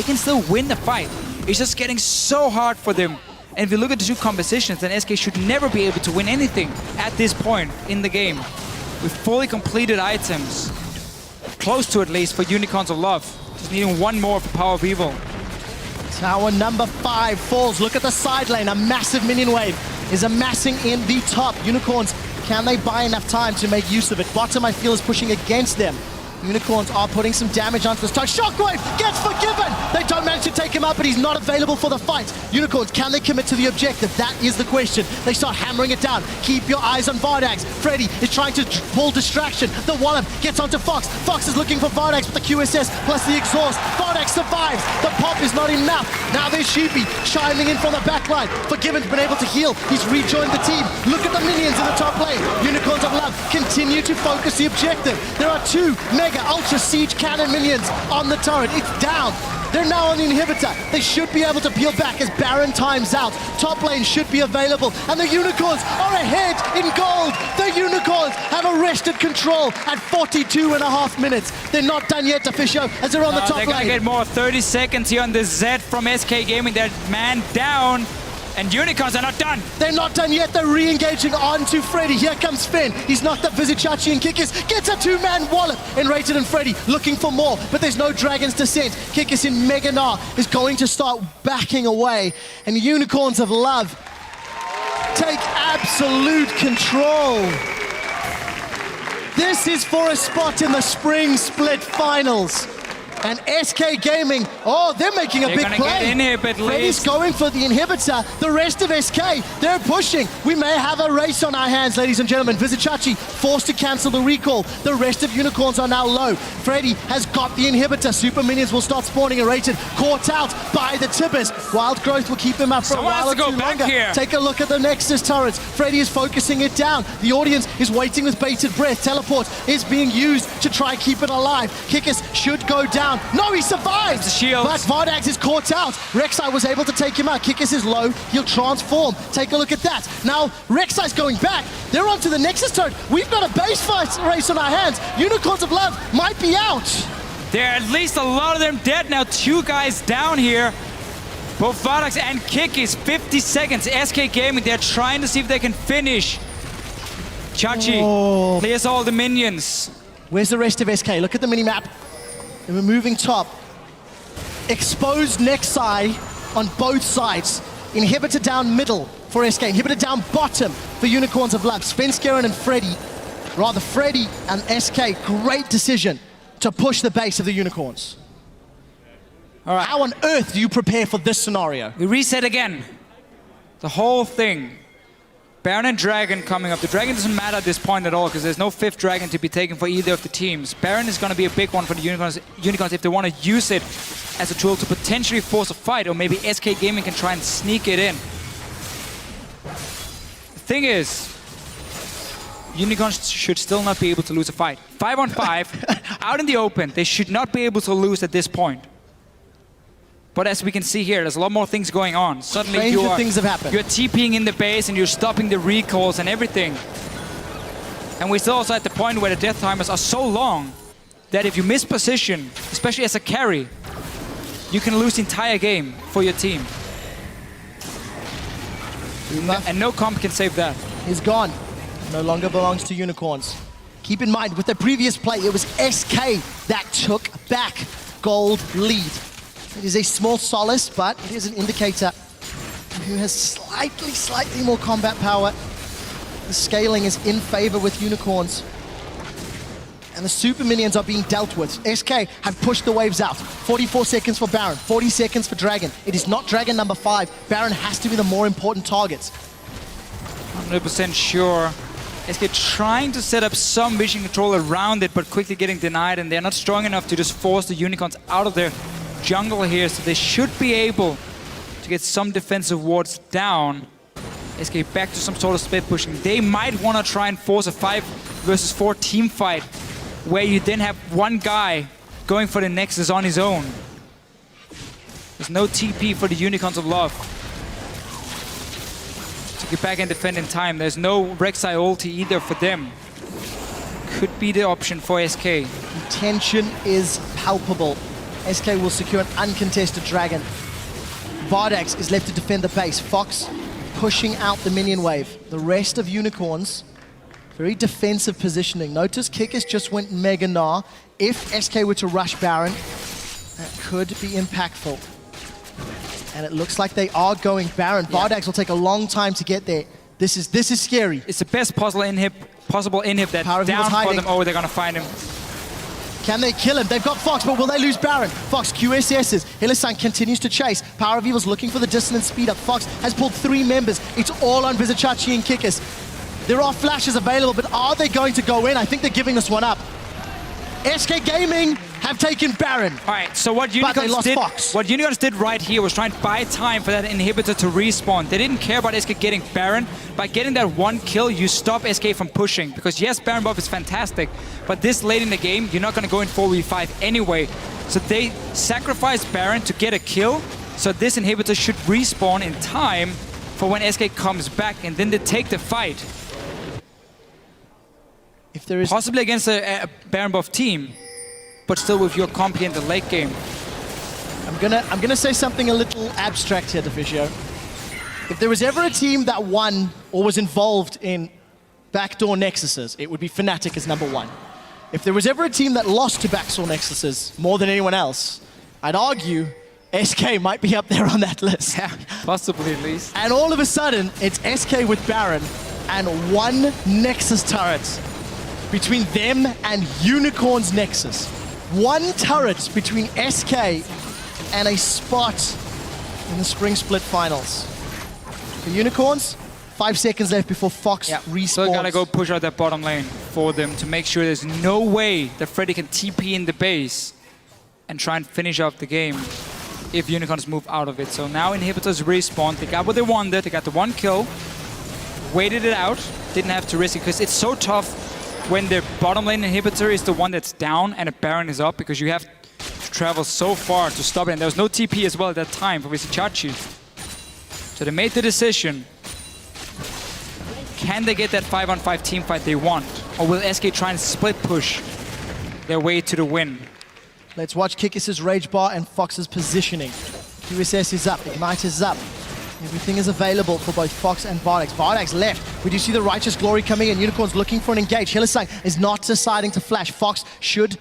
can still win the fight. It's just getting so hard for them. And if you look at the two compositions, then SK should never be able to win anything at this point in the game. With fully completed items, close to at least, for Unicorns of Love. Just needing one more for Power of Evil. Tower number 5 falls. Look at the side lane. A massive minion wave is amassing in the top. Unicorns, can they buy enough time to make use of it? Bottom, I feel, is pushing against them. Unicorns are putting some damage onto this touch. Shockwave gets forgiven! They don't manage to take him out, but he's not available for the fight. Unicorns, can they commit to the objective? That is the question. They start hammering it down. Keep your eyes on VODS. Freddy is trying to pull distraction. The Wallop gets onto Fox. Fox is looking for VODS with the QSS plus the exhaust. VODS survives. The pop is not enough. Now there's Sheepy chiming in from the back line. Forgiven's been able to heal. He's rejoined the team. Look at the minions in the top lane. Unicorns of Love continue to focus the objective. There are 2 Mega Ultra Siege Cannon minions on the turret. It's down. They're now on the inhibitor. They should be able to peel back as Baron times out. Top lane should be available. And the Unicorns are ahead in gold. The Unicorns have arrested control at 42.5 minutes. They're not done yet, Officio, as they're on the top they're lane. gonna get more. 30 seconds here on the Z from SK Gaming. That man down. And Unicorns are not done. They're not done yet. They're re-engaging onto Freddy. Here comes Finn. He's knocked up Vizicsacsi and Kikis. Gets a 2-man wallop. And Rated and Freddy looking for more. But there's no Dragon's Descent. Kikis in Mega Gnar is going to start backing away. And the Unicorns of Love take absolute control. This is for a spot in the Spring Split Finals. And SK Gaming, oh, they're making a big play. They're gonna get inhib at least. Freddy's going for the inhibitor. The rest of SK, they're pushing. We may have a race on our hands, ladies and gentlemen. Vizicsacsi forced to cancel the recall. The rest of Unicorns are now low. Freddy has got the inhibitor. Super minions will start spawning and Rated. Caught out by the Tibbers. Wild Growth will keep him up for a while or two longer. Here. Take a look at the Nexus turrets. Freddy is focusing it down. The audience is waiting with bated breath. Teleport is being used to try and keep it alive. Kikis should go down. No, he survives! The shield. But VODS is caught out. Rek'Sai was able to take him out. Kikis is low. He'll transform. Take a look at that. Now, Rek'Sai's going back. They're onto the Nexus turret. We've got a base fight race on our hands. Unicorns of Love might be out. There are at least a lot of them dead now. 2 guys down here. Both VODS and Kikis. 50 seconds. SK Gaming, they're trying to see if they can finish. Chachi clears all the minions. Where's the rest of SK? Look at the mini-map. They're removing top. Exposed Rek'Sai on both sides. Inhibitor down middle for SK. Inhibitor down bottom for Unicorns of Love. Svenskeren and Freddy. Rather, Freddy and SK. Great decision to push the base of the Unicorns. All right. How on earth do you prepare for this scenario? We reset again. The whole thing. Baron and Dragon coming up. The Dragon doesn't matter at this point at all because there's no 5th Dragon to be taken for either of the teams. Baron is going to be a big one for the Unicorns if they want to use it as a tool to potentially force a fight, or maybe SK Gaming can try and sneak it in. The thing is, Unicorns should still not be able to lose a fight. 5 on 5, out in the open, they should not be able to lose at this point. But as we can see here, there's a lot more things going on. Suddenly things have happened. You're TPing in the base and you're stopping the recalls and everything. And we're still also at the point where the death timers are so long that if you miss position, especially as a carry, you can lose the entire game for your team. And no comp can save that. He's gone. No longer belongs to Unicorns. Keep in mind, with the previous play, it was SK that took back gold lead. It is a small solace, but it is an indicator who has slightly more combat power. The scaling is in favor with Unicorns. and the super minions are being dealt with. SK have pushed the waves out. 44 seconds for Baron, 40 seconds for Dragon. It is not Dragon number 5. Baron has to be the more important target. 100% sure. SK trying to set up some vision control around it, but quickly getting denied, and they're not strong enough to just force the Unicorns out of their jungle here, so they should be able to get some defensive wards down. SK back to some sort of split pushing. They might want to try and force a 5 versus 4 team fight, where you then have one guy going for the Nexus on his own. There's no TP for the Unicorns of Love to get back and defend in time. There's no Rek'Sai ulti either for them. Could be the option for SK. Tension is palpable. SK will secure an uncontested Dragon. VODS is left to defend the base. Fox pushing out the minion wave. The rest of Unicorns, very defensive positioning. Notice Kikis just went Mega Gnar. If SK were to rush Baron, that could be impactful. And it looks like they are going Baron. Yeah. VODS will take a long time to get there. This is scary. It's the best possible inhib that's down for them. Oh, they're gonna find him. Can they kill him? They've got Fox, but will they lose Baron? Fox QSS's. Hylissang continues to chase. Power of Evil's looking for the distance speed up. Fox has pulled 3 members. It's all on Vizicachi and Kikis. There are flashes available, but are they going to go in? I think they're giving this one up. SK Gaming have taken Baron. All right, so what Unicorns did right here was try and buy time for that inhibitor to respawn. They didn't care about SK getting Baron. By getting that 1 kill, you stop SK from pushing. Because yes, Baron buff is fantastic, but this late in the game, you're not going to go in 4v5 anyway. So they sacrificed Baron to get a kill, so this inhibitor should respawn in time for when SK comes back, and then they take the fight. If there is possibly against a Baron buff team, but still with your compy in the late game. I'm gonna say something a little abstract here, Deficio. If there was ever a team that won or was involved in backdoor nexuses, it would be Fnatic as number 1. If there was ever a team that lost to backdoor nexuses more than anyone else, I'd argue SK might be up there on that list. Yeah, possibly at least. And all of a sudden, it's SK with Baron and 1 Nexus turret between them and Unicorn's Nexus. 1 turret between SK and a spot in the Spring Split Finals. For Unicorns, 5 seconds left before Fox respawns. So they gotta go push out that bottom lane for them to make sure there's no way that Freddy can TP in the base and try and finish off the game if Unicorns move out of it. So now inhibitors respawn. They got what they wanted. They got the 1 kill, waited it out, didn't have to risk it, because it's so tough when the bottom lane inhibitor is the one that's down and a Baron is up, because you have to travel so far to stop it. And there was no TP as well at that time for Vizicachi. So they made the decision. Can they get that 5-on-5 team fight they want? Or will SK try and split push their way to the win? Let's watch Kikis' Rage Bar and Fox's positioning. QSS is up, Ignite is up. Everything is available for both Fox and VODS. VODS left. We do see the Righteous Glory coming in. Unicorns looking for an engage. Hylissang is not deciding to flash. Fox should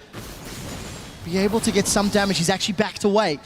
be able to get some damage. He's actually backed away.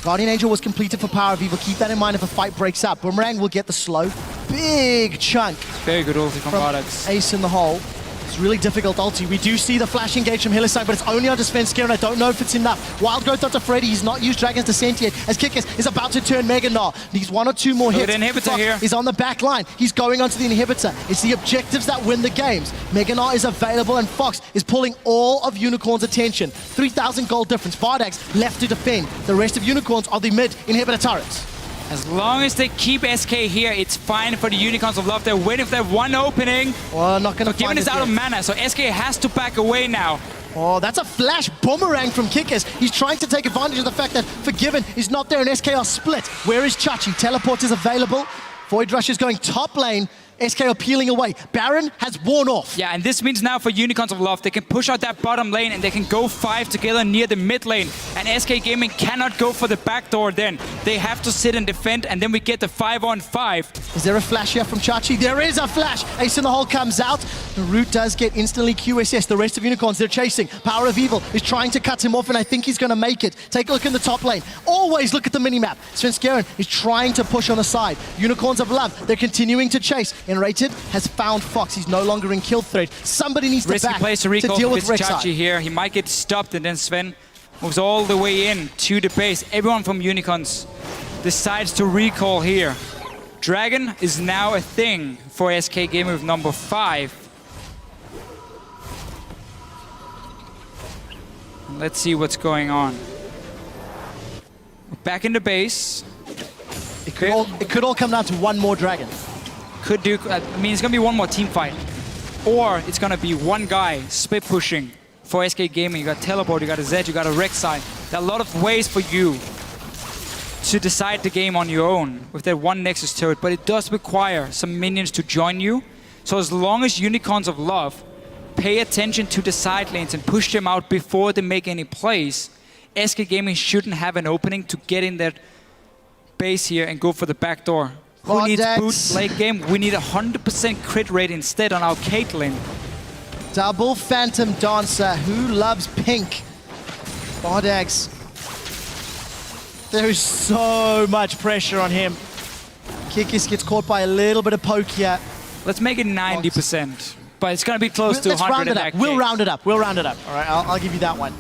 Guardian Angel was completed for Power of Evil. Keep that in mind if a fight breaks up. Boomerang will get the slow. Big chunk. Very good ulti from VODS. Ace in the hole. It's really difficult ulti. We do see the flash engage from Hylissang, but it's only on defense gear, and I don't know if it's enough. Wild Growth onto Freddy. He's not used Dragon's Descent yet, as Kikis is about to turn Mega Gnar. Needs 1 or 2 more hits. Look at the inhibitor here. He's on the back line. He's going onto the inhibitor. It's the objectives that win the games. Mega Gnar is available, and Fox is pulling all of Unicorn's attention. 3,000 gold difference. VODS left to defend. The rest of Unicorns are the mid inhibitor turrets. As long as they keep SK here, it's fine for the Unicorns of Love. They're waiting for that 1 opening. Well, not gonna find Given is out of mana, so SK has to back away now. Oh, that's a flash boomerang from Kikis. He's trying to take advantage of the fact that Forgiven is not there and SK are split. Where is Chachi? Teleport is available. Void Rush is going top lane. SK are peeling away. Baron has worn off. Yeah, and this means now for Unicorns of Love, they can push out that bottom lane and they can go 5 together near the mid lane. And SK Gaming cannot go for the backdoor then. They have to sit and defend, and then we get the 5-on-5. Is there a flash here from Chachi? There is a flash. Ace in the hole comes out. The root does get instantly QSS. The rest of Unicorns, they're chasing. Power of Evil is trying to cut him off, and I think he's going to make it. Take a look in the top lane. Always look at the minimap. Svenskeren is trying to push on the side. Unicorns of Love, they're continuing to chase. Enrated has found Fox. He's no longer in kill threat. Somebody needs to Risky back plays to recall deal with Chachi Rek'Sai. here. He might get stopped, and then Sven moves all the way in to the base. Everyone from Unicorns decides to recall here. Dragon is now a thing for SK Gaming with number 5. Let's see what's going on. Back in the base. It could all come down to one more Dragon. Could do. I mean, it's gonna be one more team fight, or it's gonna be one guy split pushing for SK Gaming. You got Teleport, you got a Zed, you got a Rek'Sai. There are a lot of ways for you to decide the game on your own with that one Nexus turret, but it does require some minions to join you. So as long as Unicorns of Love pay attention to the side lanes and push them out before they make any plays, SK Gaming shouldn't have an opening to get in that base here and go for the back door. Who needs boots late game? We need 100% crit rate instead on our Caitlyn. Double Phantom Dancer. Who loves pink? VODS. There is so much pressure on him. Kikis gets caught by a little bit of poke here. Let's make it 90%. But it's going to be close to 100 Let's round it up. We'll case. round it up. We'll round it up. All right, I'll give you that one.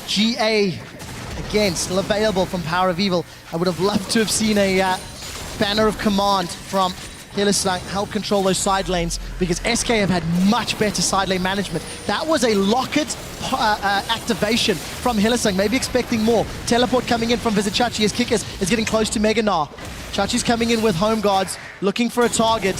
GA, again, still available from Power of Evil. I would have loved to have seen a banner of command from Hylissang help control those side lanes, because SK have had much better side lane management. That was a Locket activation from Hylissang, maybe expecting more. Teleport coming in from Chachi as Kickers is getting close to Mega Gnar. Chachi's coming in with Home Guards, looking for a target.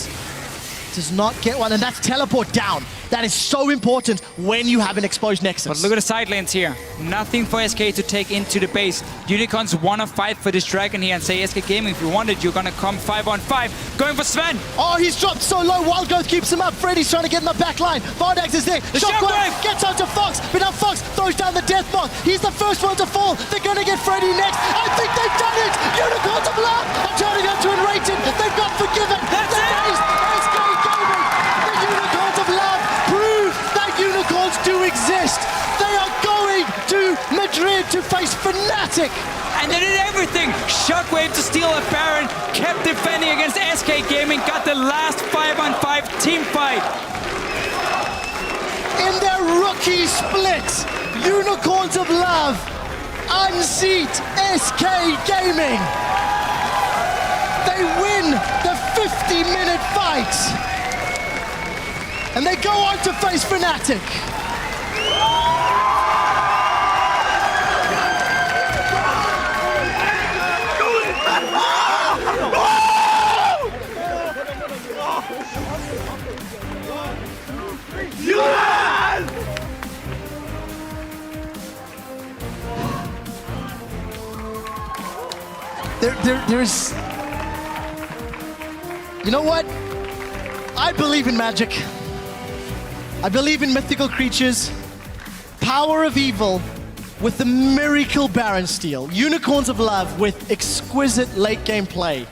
Does not get one, and that's Teleport down. That is so important when you have an exposed Nexus. But look at the side lanes here. Nothing for SK to take into the base. Unicorns want to fight for this Dragon here and say, SK Gaming, if you want it, you're going to come 5-on-5. Going for Sven. Oh, he's dropped so low. Wild Growth keeps him up. Freddy's trying to get in the back line. VODS is there. The Shockwave gets out to Fox, but now Fox throws down the death bomb. He's the first one to fall. They're going to get Freddy next. I think they've done it. Unicorns of Love are turning up to Enrated. They've got Forgiven. That's it. SK Gaming. The Unicorns of Love prove that Unicorns do exist. They are going to Madrid to face Fnatic. And they did everything. Shockwave to steal a Baron, kept defending against SK Gaming, got the last 5-on-5 team fight. In their rookie split, Unicorns of Love unseat SK Gaming. They win the 50-minute fight. And they go on to face Fnatic. There's... You know what? I believe in magic. I believe in mythical creatures. Power of Evil with the miracle Baron steal. Unicorns of Love with exquisite late game play.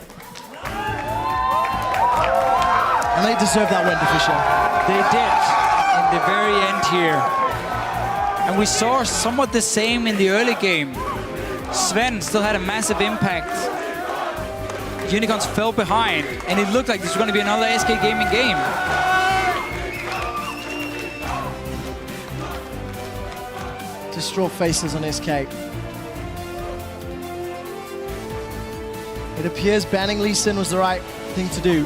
And they deserve that win, Fisher. They did in the very end here. And we saw somewhat the same in the early game. Sven still had a massive impact. Unicorns fell behind, and it looked like this was going to be another SK Gaming game. Distraught faces on SK. It appears banning Lee Sin was the right thing to do.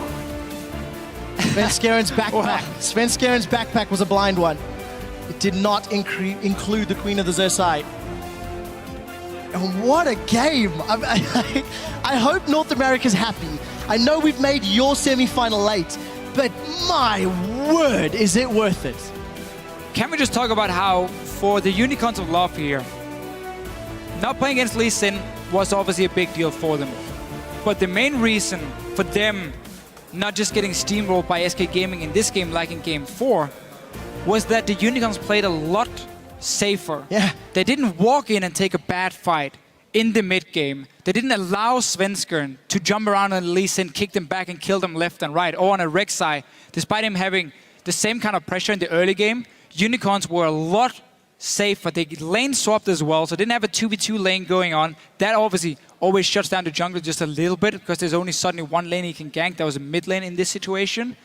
Svenskaren's backpack. Wow. Svenskaren's backpack was a blind one. It did not include the Queen of the Xerxite. And what a game! I hope North America's happy. I know we've made your semi-final late, but my word, is it worth it? Can we just talk about how, for the Unicorns of Love here, not playing against Lee Sin was obviously a big deal for them. But the main reason for them not just getting steamrolled by SK Gaming in this game like in Game 4 was that the Unicorns played a lot safer. Yeah. They didn't walk in and take a bad fight in the mid game. They didn't allow Svenskeren to jump around on Lee Sin, kick them back and kill them left and right, or on a Rek'Sai. Despite him having the same kind of pressure in the early game, Unicorns were a lot safer. They lane swapped as well, so didn't have a 2v2 lane going on. That obviously always shuts down the jungle just a little bit because there's only suddenly one lane he can gank. That was a mid lane in this situation.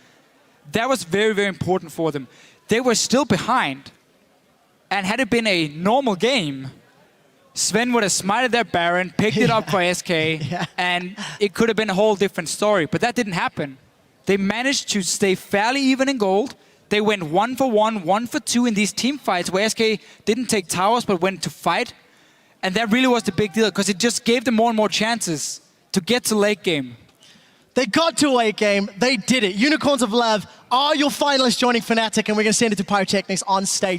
That was very, very important for them. They were still behind. And had it been a normal game, Sven would have smited their Baron, picked it up for SK, and it could have been a whole different story. But that didn't happen. They managed to stay fairly even in gold. They went 1 for 1, 1 for 2 in these team fights where SK didn't take towers but went to fight. And that really was the big deal because it just gave them more and more chances to get to late game. They got to late game. They did it. Unicorns of Love are your finalists joining Fnatic, and we're going to send it to Pyrotechnics on stage.